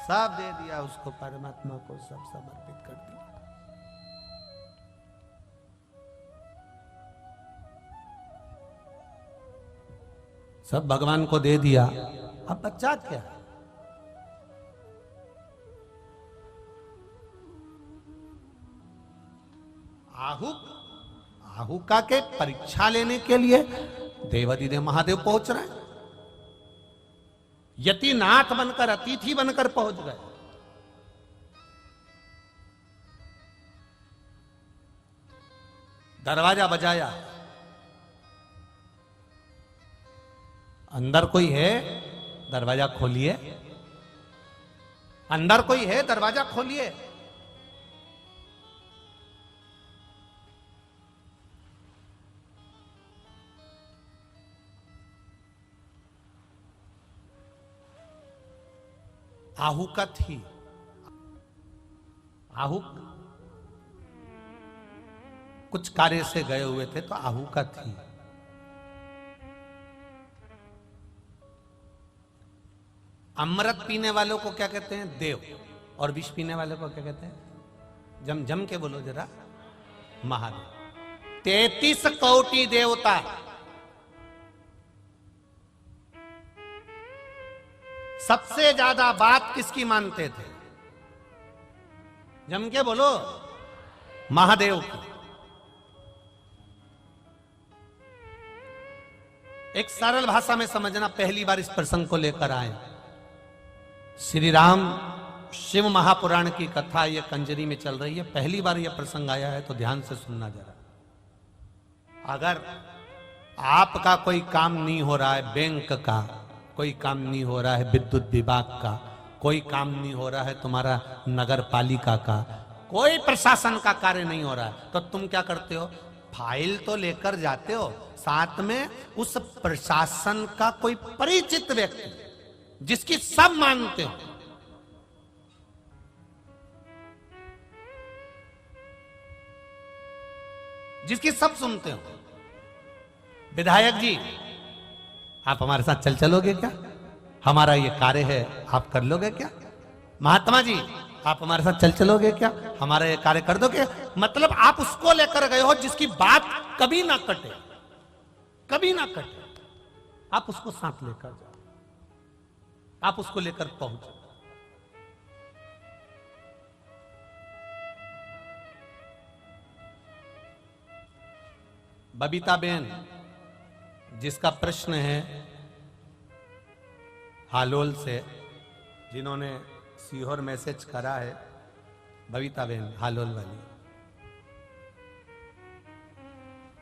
सब दे दिया उसको, परमात्मा को सब समर्पित कर दिया। सब भगवान को दे दिया, अब बच्चा क्या? आहुका के परीक्षा लेने के लिए देवादिदेव महादेव पहुंच रहे हैं। यतिनाथ बनकर, अतिथि बनकर पहुंच गए। दरवाजा बजाया, अंदर कोई है? दरवाजा खोलिए। अंदर कोई है? दरवाजा खोलिए। आहुका थी, आहुक कुछ कार्य से गए हुए थे, तो आहुका थी। अमृत पीने वालों को क्या कहते हैं? देव। और विष पीने वालों को क्या कहते हैं? जम जम के बोलो जरा, महादेव। 33 कोटि देवता, सबसे ज्यादा बात किसकी मानते थे? जम के बोलो, महादेव की। एक सरल भाषा में समझना, पहली बार इस प्रसंग को लेकर आए। श्री राम शिव महापुराण की कथा ये कंजरी में चल रही है, पहली बार यह प्रसंग आया है, तो ध्यान से सुनना जरा। अगर आपका कोई काम नहीं हो रहा है, बैंक का कोई काम नहीं हो रहा है, विद्युत विभाग का कोई काम नहीं हो रहा है, तुम्हारा नगर पालिका का कोई प्रशासन का कार्य नहीं हो रहा है, तो तुम क्या करते हो? फाइल तो लेकर जाते हो, साथ में उस प्रशासन का कोई परिचित व्यक्ति जिसकी सब मानते हो, जिसकी सब सुनते हो। विधायक जी, आप हमारे साथ चलोगे क्या? हमारा ये कार्य है, आप कर लोगे क्या? महात्मा जी, आप हमारे साथ चलोगे क्या? हमारा ये कार्य कर दोगे? मतलब आप उसको लेकर गए हो जिसकी बात कभी ना कटे, कभी ना कटे। आप उसको साथ लेकर जाओ, आप उसको लेकर पहुंचो। बबीता बेन, जिसका प्रश्न है हालोल से, जिन्होंने सीहोर मैसेज करा है, बबीता बेन हालोल वाली,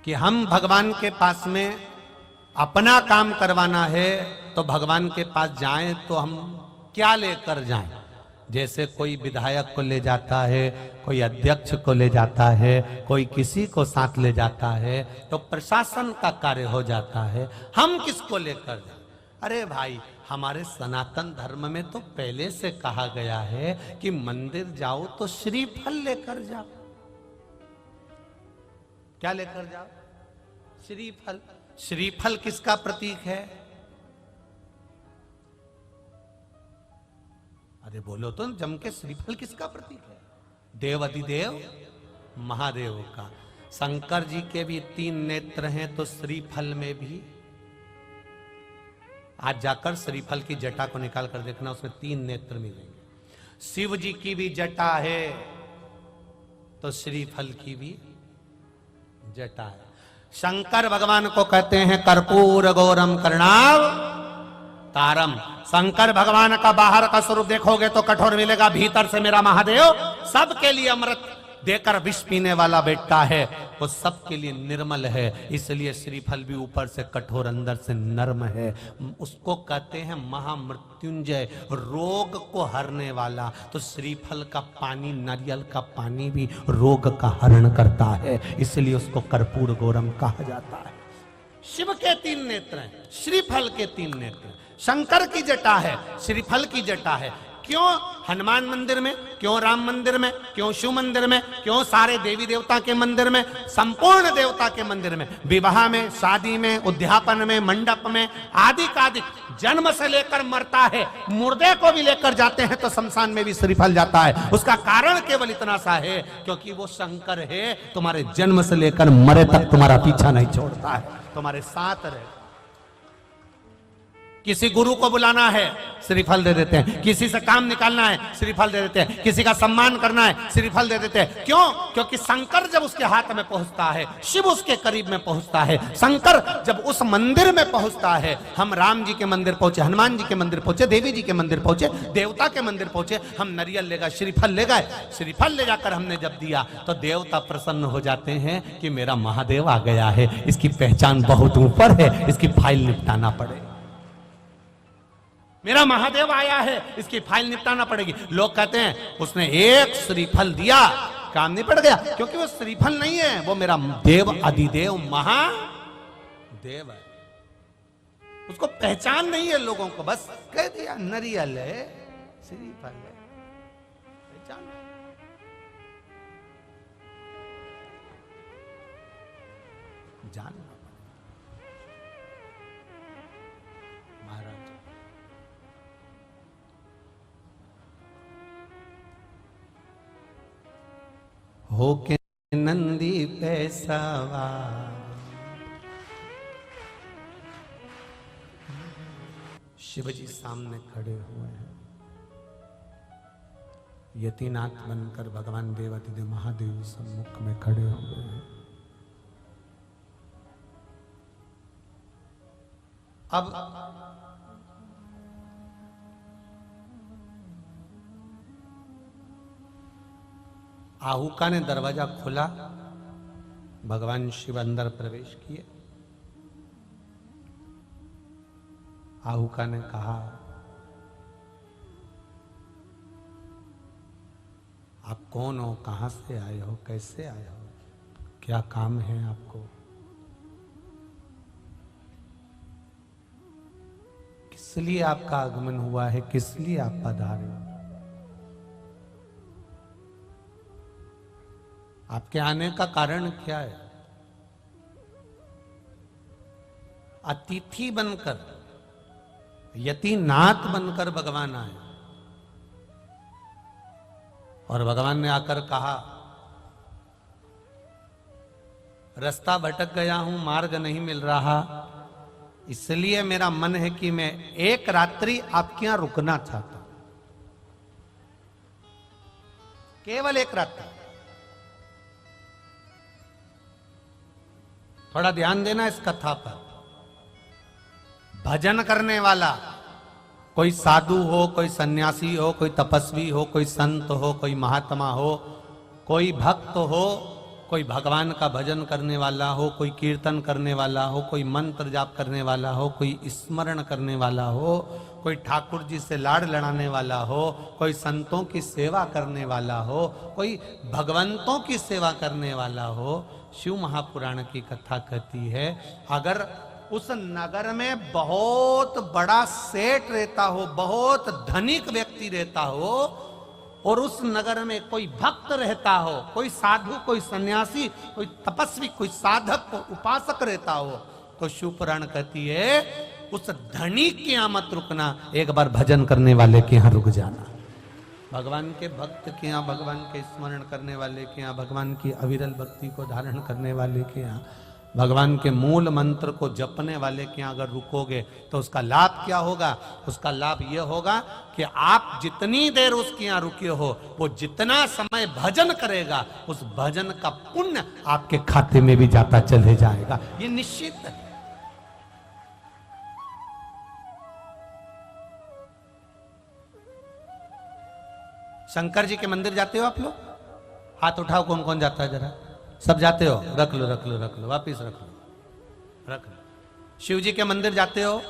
कि हम भगवान के पास में अपना काम करवाना है तो भगवान के पास जाएं तो हम क्या लेकर जाएं? जैसे कोई विधायक को ले जाता है, कोई अध्यक्ष को ले जाता है, कोई किसी को साथ ले जाता है, तो प्रशासन का कार्य हो जाता है। हम किसको लेकर जाएं? अरे भाई, हमारे सनातन धर्म में तो पहले से कहा गया है कि मंदिर जाओ तो श्रीफल लेकर जाओ। क्या लेकर जाओ? श्रीफल। श्रीफल किसका प्रतीक है? अरे बोलो तो जम के, श्रीफल किसका प्रतीक है? देव अधिदेव महादेव का। शंकर जी के भी 3 नेत्र हैं, तो श्रीफल में भी आज जाकर श्रीफल की जटा को निकाल कर देखना, उसमें 3 नेत्र मिलेंगे। शिव जी की भी जटा है तो श्रीफल की भी जटा है। शंकर भगवान को कहते हैं कर्पूर गौरम करणाव तारम। शंकर भगवान का बाहर का स्वरूप देखोगे तो कठोर मिलेगा, भीतर से मेरा महादेव सबके लिए अमृत देकर विष पीने वाला बेटा है, वो सबके लिए निर्मल है। इसलिए श्रीफल भी ऊपर से कठोर अंदर से नर्म है। उसको कहते हैं महामृत्युंजय, रोग को हरने वाला। तो श्रीफल का पानी, नारियल का पानी भी रोग का हरण करता है, इसलिए उसको कर्पूर गौरम कहा जाता है। शिव के 3 नेत्र हैं, श्रीफल के 3 नेत्र हैं। शंकर की जटा है, श्रीफल की जटा है। क्यों हनुमान मंदिर में, क्यों राम मंदिर में, क्यों शिव मंदिर में, क्यों सारे देवी देवता के मंदिर में, संपूर्ण देवता के मंदिर में, विवाह में, शादी में, उद्यापन में, मंडप में, आदि कादि, जन्म से लेकर मरता है, मुर्दे को भी लेकर जाते हैं तो शमशान में भी श्रीफल जाता है। उसका कारण केवल इतना सा है क्योंकि वो शंकर है, तुम्हारे जन्म से लेकर मरे तक तुम्हारा पीछा नहीं छोड़ता है, तुम्हारे साथ रहे। किसी गुरु को बुलाना है, श्रीफल दे देते हैं। किसी से काम निकालना है, श्रीफल दे देते हैं। किसी का सम्मान करना है, श्रीफल दे देते हैं। क्यों? क्योंकि शंकर जब उसके हाथ में पहुंचता है, शिव उसके करीब में पहुंचता है। शंकर जब उस मंदिर में पहुंचता है, हम राम जी के मंदिर पहुंचे, हनुमान जी के मंदिर पहुंचे, देवी जी के मंदिर पहुंचे, देवता के मंदिर पहुंचे, हम नारियल ले गए, श्रीफल ले गए। श्रीफल ले जाकर हमने जब दिया तो देवता प्रसन्न हो जाते हैं कि मेरा महादेव आ गया है, इसकी पहचान बहुत ऊपर है, इसकी फाइल निपटाना पड़े। मेरा महादेव आया है, इसकी फाइल निपटाना पड़ेगी। लोग कहते हैं उसने एक श्रीफल दिया, काम नहीं पड़ गया, क्योंकि वो श्रीफल नहीं है, वो मेरा देव अधिदेव महादेव है। उसको पहचान नहीं है लोगों को, बस कह दिया नारियल है, श्रीफल है, पहचान जानना महाराज। हो के नंदी पैसावा शिवजी सामने खड़े हुए हैं, यतिनाथ बनकर भगवान देवाधिदेव महादेव सम्मुख में खड़े हुए हैं। अब आहुका ने दरवाजा खोला, भगवान शिव अंदर प्रवेश किए। आहुका ने कहा, आप कौन हो, कहां से आए हो, कैसे आए हो, क्या काम है आपको, किस लिए आपका आगमन हुआ है, किस लिए आप पधारे हो, आपके आने का कारण क्या है। अतिथि बनकर, यतिनाथ बनकर भगवान आए और भगवान ने आकर कहा, रास्ता भटक गया हूं, मार्ग नहीं मिल रहा, इसलिए मेरा मन है कि मैं एक रात्रि आपके यहां रुकना चाहता हूं, केवल एक रात्रि। थोड़ा ध्यान देना इस कथा पर। भजन करने वाला, कोई साधु हो, कोई सन्यासी हो, कोई तपस्वी हो, कोई संत हो, कोई महात्मा हो, कोई भक्त हो, कोई भगवान का भजन करने वाला हो, कोई कीर्तन करने वाला हो, कोई मंत्र जाप करने वाला हो, कोई स्मरण करने वाला हो, कोई ठाकुर जी से लाड़ लड़ाने वाला हो, कोई संतों की सेवा करने वाला हो, कोई भगवंतों की सेवा करने वाला हो। शिव महापुराण की कथा कहती है, अगर उस नगर में बहुत बड़ा सेठ रहता हो, बहुत धनिक व्यक्ति रहता हो, और उस नगर में कोई भक्त रहता हो, कोई साधु, कोई सन्यासी, कोई तपस्वी, कोई साधक, कोई उपासक रहता हो, तो शिव पुराण कहती है उस धनिक के यहां मत रुकना, एक बार भजन करने वाले के यहां रुक जाना। भगवान के भक्त के यहाँ, भगवान के स्मरण करने वाले के यहाँ, भगवान की अविरल भक्ति को धारण करने वाले के यहाँ, भगवान के मूल मंत्र को जपने वाले के यहाँ अगर रुकोगे तो उसका लाभ क्या होगा? उसका लाभ यह होगा कि आप जितनी देर उसके यहाँ रुके हो, वो जितना समय भजन करेगा, उस भजन का पुण्य आपके खाते में भी जाता चले जाएगा। ये निश्चित है। शंकर जी के मंदिर जाते हो आप लोग? हाथ उठाओ, कौन कौन जाता है जरा? सब जाते हो? रख लो रख लो रख लो, वापिस रख लो रख लो। शिव जी के मंदिर जाते हो?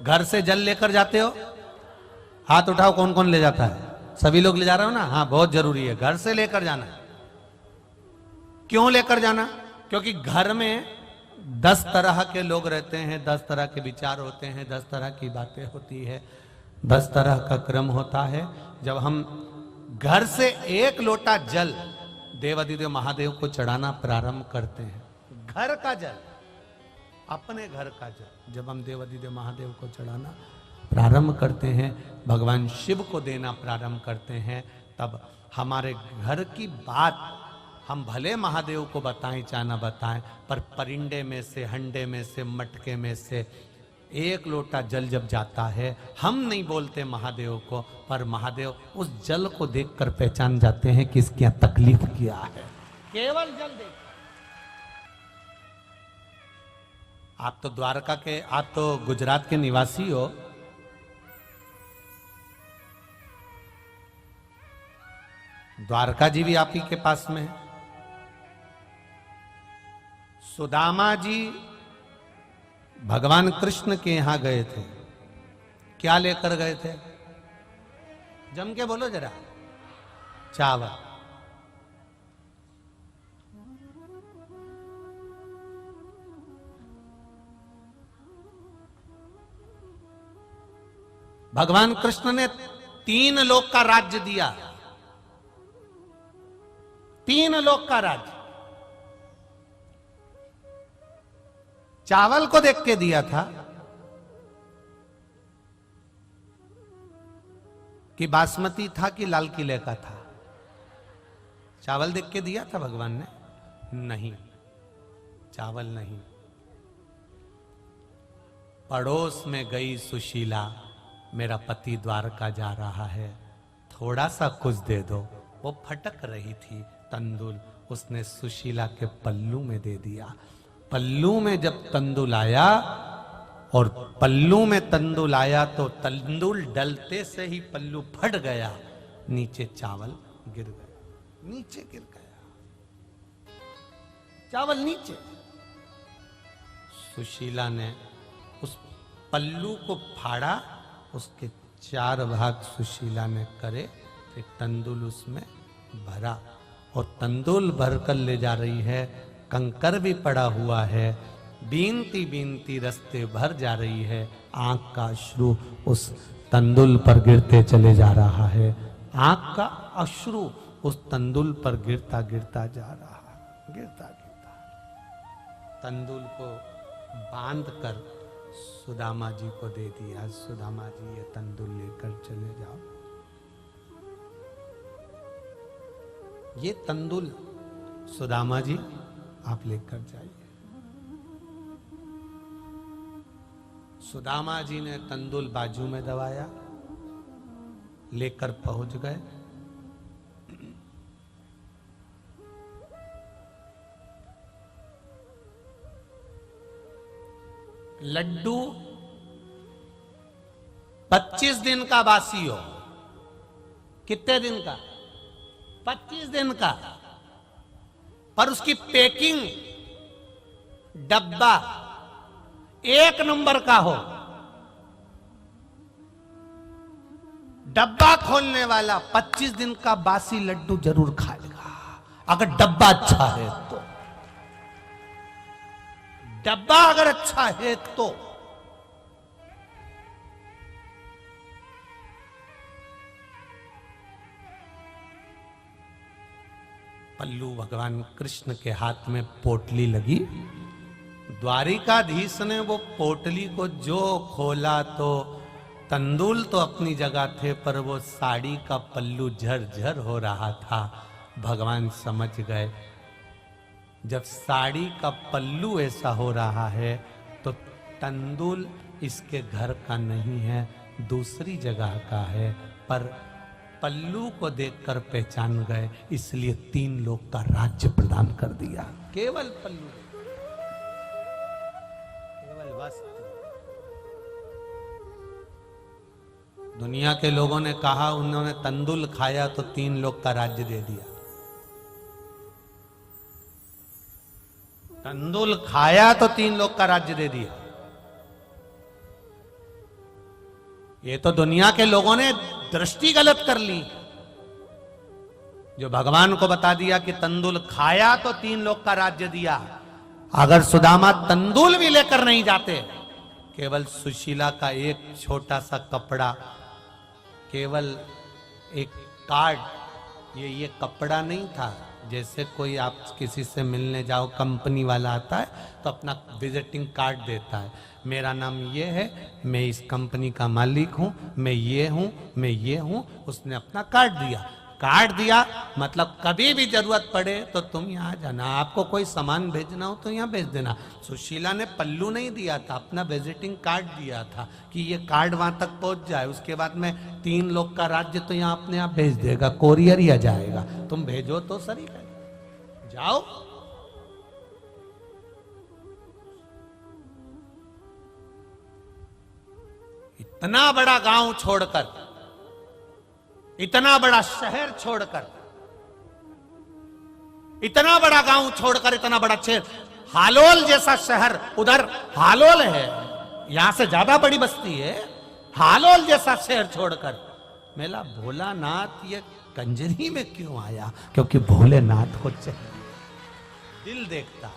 घर से जल लेकर जाते हो? हाथ उठाओ, कौन कौन ले जाता है? सभी लोग ले जा रहे हो ना? हाँ, बहुत जरूरी है, घर से लेकर जाना। क्यों लेकर जाना? क्योंकि घर में 10 तरह के लोग रहते हैं, 10 तरह के विचार होते हैं, 10 तरह की बातें होती है, 10 तरह का क्रम होता है। जब हम घर से 1 लोटा जल देवादिदेव महादेव को चढ़ाना प्रारंभ करते हैं, घर का जल, अपने घर का जल जब हम देवादिदेव महादेव को चढ़ाना प्रारंभ करते हैं, भगवान शिव को देना प्रारंभ करते हैं, तब हमारे घर की बात हम भले महादेव को बताएं चाहे ना बताएं, पर परिंडे में से, हंडे में से, मटके में से 1 लोटा जल जब जाता है, हम नहीं बोलते महादेव को, पर महादेव उस जल को देखकर पहचान जाते हैं कि इसकी यहाँ तकलीफ क्या है। केवल जल देख। आप तो द्वारका के, आप तो गुजरात के निवासी हो। द्वारका जी भी आप ही के पास में है। सुदामा जी भगवान कृष्ण के यहां गए थे, क्या लेकर गए थे? जम के बोलो जरा। चावल। भगवान कृष्ण ने 3 लोक का राज्य दिया, 3 लोक का राज्य चावल को देख के दिया था कि बासमती था कि लाल किले का था? चावल देख के दिया था भगवान ने? नहीं, चावल नहीं। पड़ोस में गई सुशीला, मेरा पति द्वारका जा रहा है, थोड़ा सा कुछ दे दो। वो फटक रही थी तंदुल, उसने सुशीला के पल्लू में दे दिया। पल्लू में जब तंदुल आया, और पल्लू में तंदुल आया तो तंदुल डलते से ही पल्लू फट गया, नीचे चावल गिर गया, नीचे गिर गया चावल नीचे। सुशीला ने उस पल्लू को फाड़ा, उसके 4 भाग सुशीला ने करे, फिर तंदुल उसमें भरा, और तंदुल भरकर ले जा रही है। कंकर भी पड़ा हुआ है, बीनती बीनती रास्ते भर जा रही है। आंख का अश्रु उस तंदुल पर गिरते चले जा रहा है, आंख का अश्रु उस तंदुल पर गिरता गिरता जा रहा है, गिरता गिरता। तंदुल को बांध कर सुदामा जी को दे दिया। सुदामा जी, ये तंदुल लेकर चले जाओ। ये तंदुल सुदामा जी आप लेकर जाइए। सुदामा जी ने तंदुल बाजू में दबाया, लेकर पहुंच गए। लड्डू 25 दिन का बासी हो। कितने दिन का? 25 दिन का। पर उसकी पैकिंग, डब्बा 1 नंबर का हो। डब्बा खोलने वाला 25 दिन का बासी लड्डू जरूर खाएगा, अगर डब्बा अच्छा है तो। डब्बा अगर अच्छा है तो। पल्लू भगवान कृष्ण के हाथ में पोटली लगी। द्वारिकाधीश ने वो पोटली को जो खोला तो तंदुल तो अपनी जगह थे, पर वो साड़ी का पल्लू झरझर हो रहा था। भगवान समझ गए, जब साड़ी का पल्लू ऐसा हो रहा है तो तंदुल इसके घर का नहीं है, दूसरी जगह का है। पर पल्लू को देखकर पहचान गए, इसलिए 3 लोग का राज्य प्रदान कर दिया। केवल पल्लू, केवल वस्त्र। दुनिया के लोगों ने कहा उन्होंने तंदुल खाया तो 3 लोग का राज्य दे दिया। तंदुल खाया तो 3 लोग का राज्य दे दिया। ये तो दुनिया के लोगों ने दृष्टि गलत कर ली। जो भगवान को बता दिया कि तंदुल खाया तो 3 लोग का राज्य दिया। अगर सुदामा तंदुल भी लेकर नहीं जाते, केवल सुशीला का एक छोटा सा कपड़ा, केवल एक कार्ड, ये कपड़ा नहीं था। जैसे कोई आप किसी से मिलने जाओ, कंपनी वाला आता है तो अपना विजिटिंग कार्ड देता है, मेरा नाम ये है, मैं इस कंपनी का मालिक हूं, मैं ये हूं, मैं ये हूं। उसने अपना कार्ड दिया। कार्ड दिया मतलब कभी भी जरूरत पड़े तो तुम यहाँ जाना, आपको कोई सामान भेजना हो तो यहाँ भेज देना। सुशीला ने पल्लू नहीं दिया था, अपना विजिटिंग कार्ड दिया था कि ये कार्ड वहां तक पहुंच जाए, उसके बाद में 3 लोग का राज्य तो यहाँ अपने आप भेज देगा, कोरियर या जाएगा, तुम भेजो तो सही है, जाओ। इतना बड़ा गांव छोड़कर, इतना बड़ा शहर छोड़कर, इतना बड़ा गांव छोड़कर, इतना बड़ा शहर, हालोल जैसा शहर, उधर हालोल है, यहां से ज्यादा बड़ी बस्ती है, हालोल जैसा शहर छोड़कर मेला भोलानाथ ये कंजरी में क्यों आया? क्योंकि भोलेनाथ को चाहिए, दिल देखता है,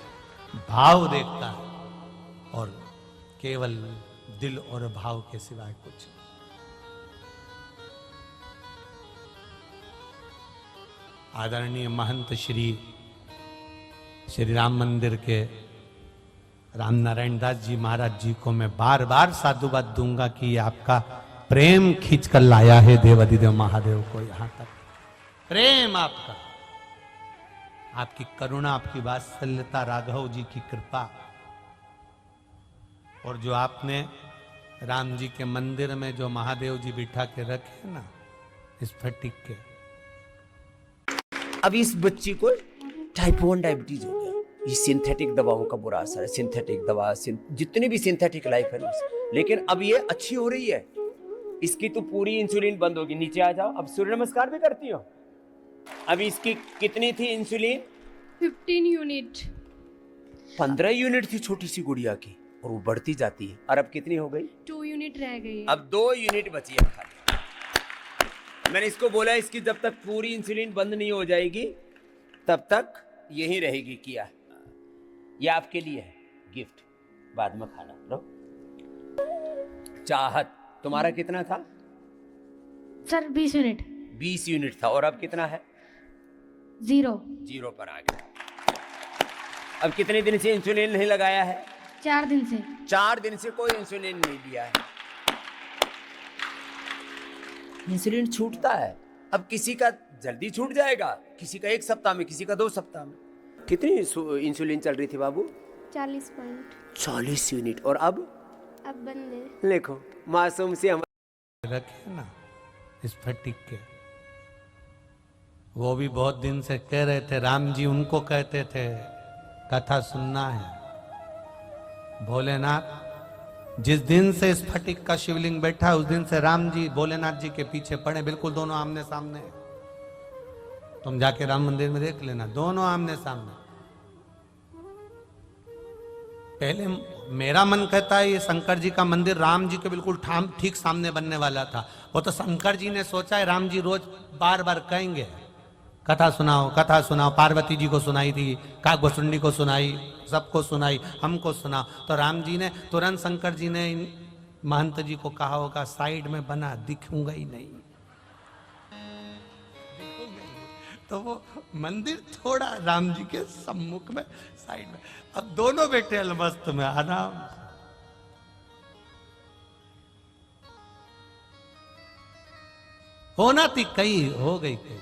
भाव देखता है, और केवल दिल और भाव के सिवाय कुछ। आदरणीय महंत श्री राम मंदिर के राम नारायण दास जी महाराज जी को मैं बार बार साधुवाद दूंगा कि आपका प्रेम खींच कर लाया है देवाधिदेव महादेव को यहां तक। प्रेम आपका, आपकी करुणा, आपकी वात्सल्यता, राघव जी की कृपा, और जो आपने राम जी के मंदिर में जो महादेव जी बिठा के रखे ना स्फटिक के, अब इस बच्ची को टाइप 1 डायबिटीज हो गया। ये सिंथेटिक दवाओं का बुरा असर है, सिंथेटिक दवा, जितनी भी सिंथेटिक लाइफ है, लेकिन अब ये अच्छी हो रही है। इसकी तो पूरी इंसुलिन बंद होगी। नीचे आ जाओ। अब सूर्य नमस्कार भी करती हो। अब इसकी कितनी थी इंसुलिन? 15 यूनिट। 15 यूनिट थी छोटी सी गुड़िया की, और वो बढ़ती जाती है। और अब कितनी हो गई? 2 यूनिट रह गई। अब 2 यूनिट बची है खाली। मैंने इसको बोला इसकी जब तक पूरी इंसुलिन बंद नहीं हो जाएगी तब तक यही रहेगी। किया, ये आपके लिए है गिफ्ट, बाद में खाना लो। चाहत तुम्हारा कितना था? Sir 20 unit. 20 यूनिट था, और अब कितना है? 0 पर आ गया। अब कितने दिन से इंसुलिन नहीं लगाया है? 4 दिन से। 4 दिन से कोई इंसुलिन नहीं दिया है। इंसुलिन छूटता है। अब किसी का जल्दी छूट जाएगा, किसी का 1 सप्ताह में, किसी का 2 सप्ताह में। कितनी इंसुलिन चल रही थी बाबू? 40 पॉइंट। 40 यूनिट। और अब बंद है। देखो मासूम से हम रखे ना स्फटिक के, वो भी बहुत दिन से कह रहे थे, राम जी उनको कहते थे कथा सुनना है। भोलेनाथ जिस दिन से स्फटिक का शिवलिंग बैठा उस दिन से राम जी भोलेनाथ जी के पीछे पड़े, बिल्कुल दोनों आमने सामने। तुम जाके राम मंदिर में देख लेना, दोनों आमने सामने। पहले मेरा मन कहता है ये शंकर जी का मंदिर राम जी के बिल्कुल ठीक सामने बनने वाला था। वो तो शंकर जी ने सोचा है राम जी रोज बार बार कहेंगे कथा सुनाओ, कथा सुनाओ। पार्वती जी को सुनाई थी, काकभुसुंडी को सुनाई, सबको सुनाई, हमको सुना। तो राम जी ने तुरंत शंकर जी ने महंत जी को कहा होगा साइड में बना, दिखूंगा ही नहीं। तो वो मंदिर थोड़ा राम जी के सम्मुख में साइड में। अब दोनों बैठे अलमस्त में आराम। होना थी कई, हो गई कई।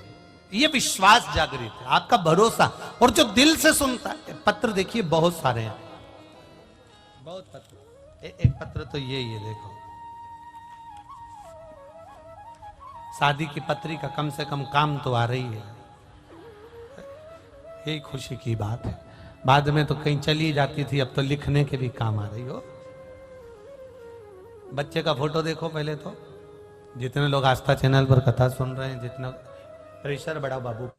ये विश्वास जागृत है, आपका भरोसा, और जो दिल से सुनता है। पत्र देखिए बहुत सारे हैं, बहुत पत्र। एक पत्र तो ये देखो, शादी की पत्री का कम से कम काम तो आ रही है, यही खुशी की बात है। बाद में तो कहीं चली जाती थी, अब तो लिखने के भी काम आ रही हो। बच्चे का फोटो देखो पहले तो। जितने लोग आस्था चैनल पर कथा सुन रहे हैं, जितना प्रेशर बढ़ाओ बाबू,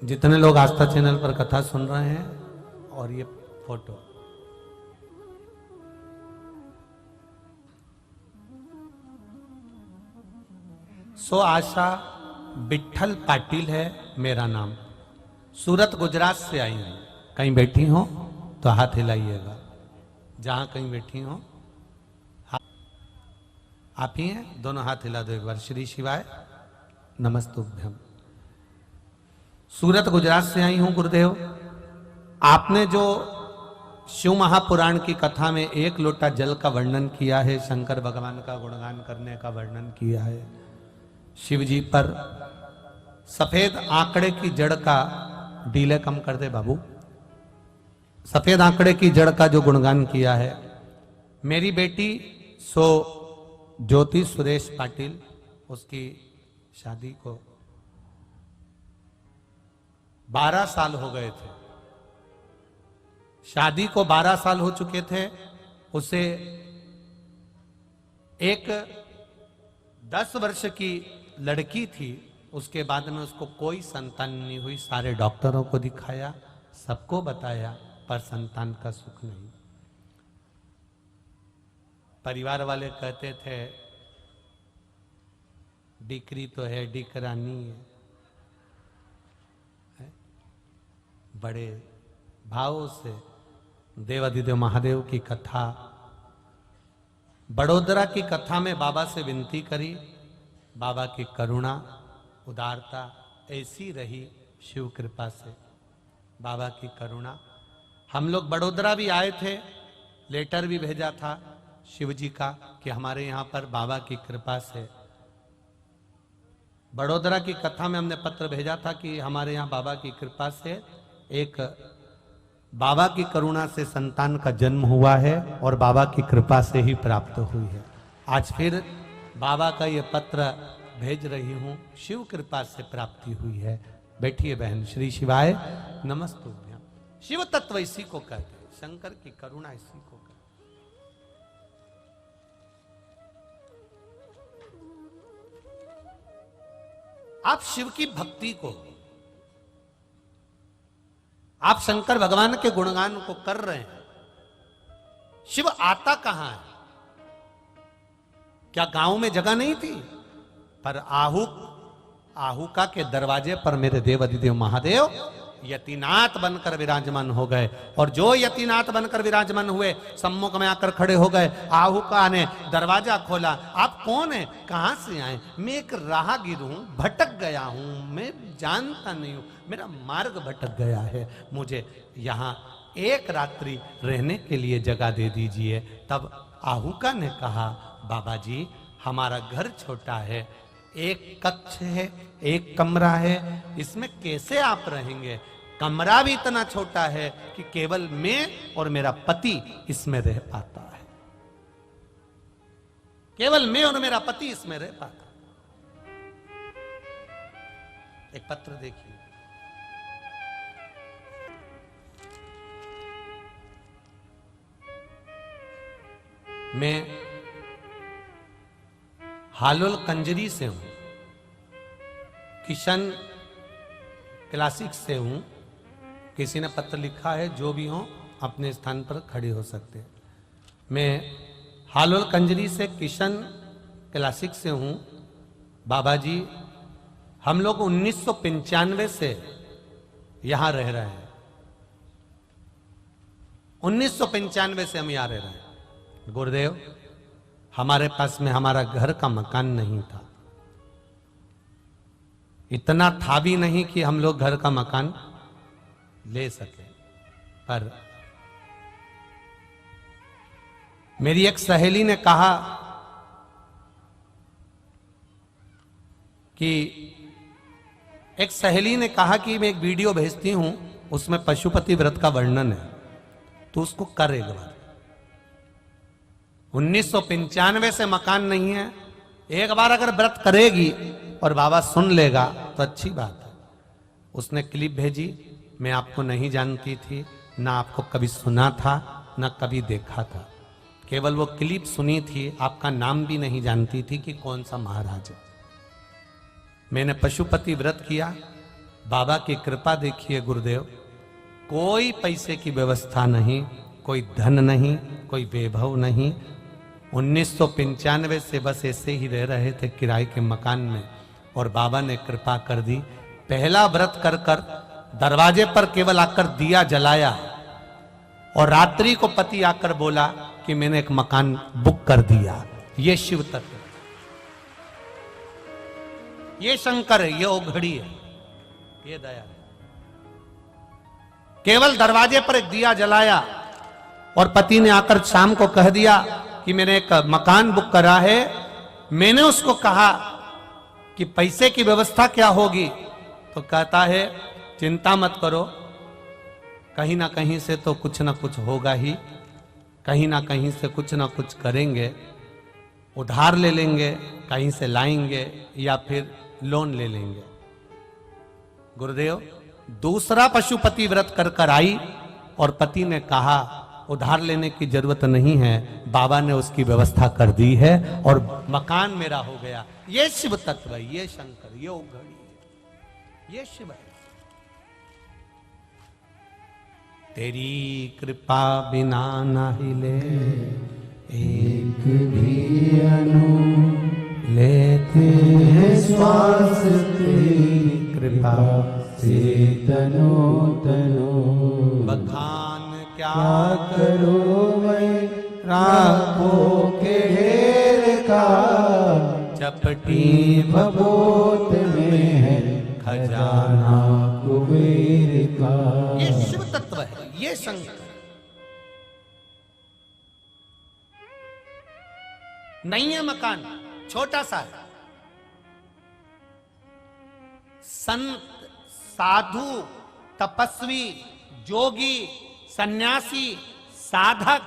जितने लोग आस्था चैनल पर कथा सुन रहे हैं, और ये फोटो सो आशा विठल पाटिल है मेरा नाम, सूरत गुजरात से आई हूं। कहीं बैठी हो तो हाथ हिलाइएगा, जहां कहीं बैठी हो। आप ही हैं, दोनों हाथ हिला दो एक बार। श्री शिवाय नमस्तुभ्यम। सूरत गुजरात से आई हूं गुरुदेव। आपने जो शिव महापुराण की कथा में एक लोटा जल का वर्णन किया है, शंकर भगवान का गुणगान करने का वर्णन किया है, शिव जी पर सफेद आंकड़े की जड़ का, डीले कम कर दे बाबू, सफेद आंकड़े की जड़ का जो गुणगान किया है, मेरी बेटी सो ज्योति सुरेश पाटिल, उसकी शादी को 12 साल हो गए थे। शादी को 12 साल हो चुके थे। उसे एक 10 वर्ष की लड़की थी, उसके बाद में उसको कोई संतान नहीं हुई। सारे डॉक्टरों को दिखाया, सबको बताया, पर संतान का सुख नहीं। परिवार वाले कहते थे डिकरी तो है, डिकरा नहीं है। बड़े भाव से देवाधिदेव महादेव की कथा, बड़ोदरा की कथा में बाबा से विनती करी। बाबा की करुणा उदारता ऐसी रही, शिव कृपा से बाबा की करुणा। हम लोग बड़ोदरा भी आए थे, लेटर भी भेजा था शिव जी का कि हमारे यहाँ पर बाबा की कृपा से। बड़ोदरा की कथा में हमने पत्र भेजा था कि हमारे यहाँ बाबा की कृपा से, एक बाबा की करुणा से संतान का जन्म हुआ है और बाबा की कृपा से ही प्राप्त हुई है। आज फिर बाबा का ये पत्र भेज रही हूँ, शिव कृपा से प्राप्ति हुई है। बैठिए बहन। श्री शिवाय नमस्तुभ्यम। शिव तत्व इसी को कहते हैं, शंकर की करुणा इसी को कहते हैं। आप शिव की भक्ति को, आप शंकर भगवान के गुणगान को कर रहे हैं। शिव आता कहां है? क्या गांव में जगह नहीं थी? पर आहुका के दरवाजे पर मेरे देव अधिदेव महादेव यतिनाथ बनकर विराजमान हो गए। और जो यतिनाथ बनकर विराजमान हुए, सम्मुख में आकर खड़े हो गए। आहुका ने दरवाजा खोला। आप कौन है, कहां से आए? मैं एक राहगीर हूं, भटक गया हूं, मैं जानता नहीं हूं, मेरा मार्ग भटक गया है, मुझे यहां एक रात्रि रहने के लिए जगह दे दीजिए। तब आहुका ने कहा, बाबा जी हमारा घर छोटा है, एक कक्ष है, एक कमरा है, इसमें कैसे आप रहेंगे? कमरा भी इतना छोटा है कि केवल मैं और मेरा पति इसमें रह पाता है, केवल मैं और मेरा पति इसमें रह पाता। एक पत्र देखिए, मैं हालोल कंजरी से हूं, किशन क्लासिक से हूं। किसी ने पत्र लिखा है, जो भी हो अपने स्थान पर खड़े हो सकते हैं। मैं हालोल कंजरी से किशन क्लासिक से हूं। बाबा जी हम लोग 1995 से यहां रह रहे हैं। 1995 से हम यहां रह रहे हैं। गुरुदेव हमारे पास में हमारा घर का मकान नहीं था, इतना था भी नहीं कि हम लोग घर का मकान ले सके। पर मेरी एक सहेली ने कहा कि एक सहेली ने कहा कि मैं एक वीडियो भेजती हूं, उसमें पशुपति व्रत का वर्णन है, तो उसको कर एक बार। 1995 से मकान नहीं है, एक बार अगर व्रत करेगी और बाबा सुन लेगा तो अच्छी बात है। उसने क्लिप भेजी, मैं आपको नहीं जानती थी, ना आपको कभी सुना था, ना कभी देखा था, केवल वो क्लिप सुनी थी, आपका नाम भी नहीं जानती थी कि कौन सा महाराज है। मैंने पशुपति व्रत किया, बाबा की कृपा देखिए गुरुदेव, कोई पैसे की व्यवस्था नहीं, कोई धन नहीं, कोई वैभव नहीं। 1995 से बस ऐसे ही रह रहे थे किराए के मकान में, और बाबा ने कृपा कर दी। पहला व्रत कर कर दरवाजे पर केवल आकर दिया जलाया, और रात्रि को पति आकर बोला कि मैंने एक मकान बुक कर दिया। ये शिव तत्व, ये शंकर है, ये ओघड़ी है, ये दया है। केवल दरवाजे पर एक दिया जलाया और पति ने आकर शाम को कह दिया कि मैंने एक मकान बुक करा है। मैंने उसको कहा कि पैसे की व्यवस्था क्या होगी, तो कहता है चिंता मत करो, कहीं ना कहीं से तो कुछ ना कुछ होगा ही, कहीं ना कहीं से कुछ ना कुछ करेंगे, उधार ले लेंगे, कहीं से लाएंगे या फिर लोन ले लेंगे। गुरुदेव दूसरा पशुपति व्रत कर कर आई और पति ने कहा उधार लेने की जरूरत नहीं है, बाबा ने उसकी व्यवस्था कर दी है और मकान मेरा हो गया। ये शिव तत्व है, ये शंकर, ये ओघड़ी है, ये शिव है। तेरी कृपा बिना ना हिले एक भी अनु, लेते हैं श्वास तेरी कृपा से तनो तनो। बखान क्या करो मैं राखो के ढेर का, चपटी भभूत में है खजाना कुबेर का। ये शिव तत्व है, ये शंकर। नहीं है मकान, छोटा सा है। संत, साधु, तपस्वी, जोगी, सन्यासी, साधक,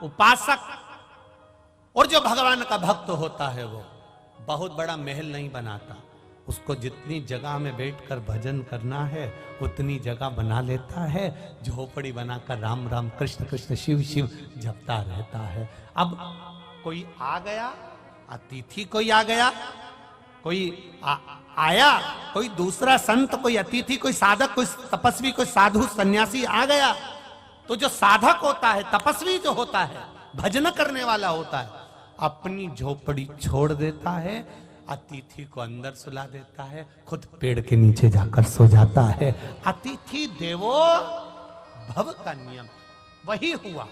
उपासक और जो भगवान का भक्त होता है वो बहुत बड़ा महल नहीं बनाता, उसको जितनी जगह में बैठकर भजन करना है उतनी जगह बना लेता है। झोपड़ी बनाकर राम राम कृष्ण कृष्ण शिव शिव जपता रहता है। अब कोई आ गया, अतिथि कोई आ गया, कोई आया, कोई दूसरा संत, कोई अतिथि, कोई साधक, कोई तपस्वी, कोई साधु सन्यासी आ गया, तो जो साधक होता है, तपस्वी जो होता है, भजन करने वाला होता है, अपनी झोपड़ी छोड़ देता है, अतिथि को अंदर सुला देता है, खुद पेड़ के नीचे जाकर सो जाता है। अतिथि देवो भव का नियम वही हुआ।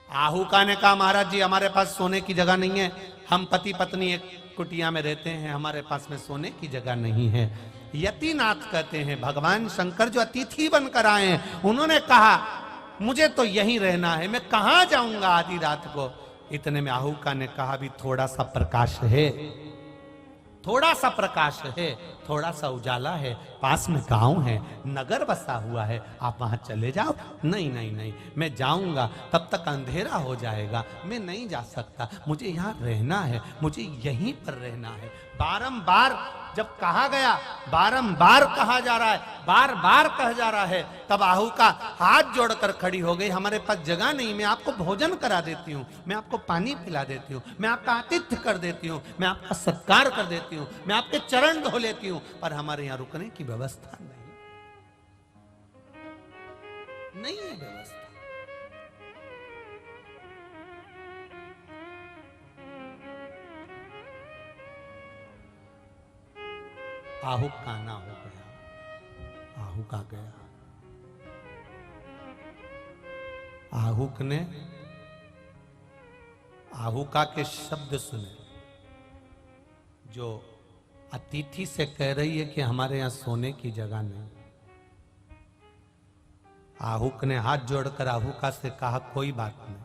आहुका ने कहा महाराज जी हमारे पास सोने की जगह नहीं है, हम पति पत्नी एक कुटिया में रहते हैं, हमारे पास में सोने की जगह नहीं है। यतिनाथ कहते हैं भगवान शंकर जो अतिथि बनकर आए हैं, उन्होंने कहा मुझे तो यहीं रहना है, मैं कहां जाऊंगा आधी रात को। इतने में आहुका ने कहा भी थोड़ा सा प्रकाश है, थोड़ा सा प्रकाश है, थोड़ा सा उजाला है, पास में गांव है, नगर बसा हुआ है, आप वहां चले जाओ। नहीं नहीं नहीं, मैं जाऊंगा तब तक अंधेरा हो जाएगा, मैं नहीं जा सकता, मुझे यहाँ रहना है, मुझे यहीं पर रहना है। बारंबार जब कहा गया, बारंबार कहा जा रहा है, बार बार कहा जा रहा है, तब आहुका हाथ जोड़कर खड़ी हो गई, हमारे पास जगह नहीं, मैं आपको भोजन करा देती हूँ, मैं आपको पानी पिला देती हूँ, मैं आपका आतिथ्य कर देती हूँ, मैं आपका सत्कार कर देती हूँ, मैं आपके चरण धो लेती हूँ, पर हमारे यहाँ रुकने की व्यवस्था नहीं है व्यवस्था। आहुक का ना हो गया, आहुक आ गया। आहुक ने आहुका के शब्द सुने, जो अतिथि से कह रही है कि हमारे यहां सोने की जगह नहीं। आहुक ने हाथ जोड़कर आहुका से कहा कोई बात नहीं,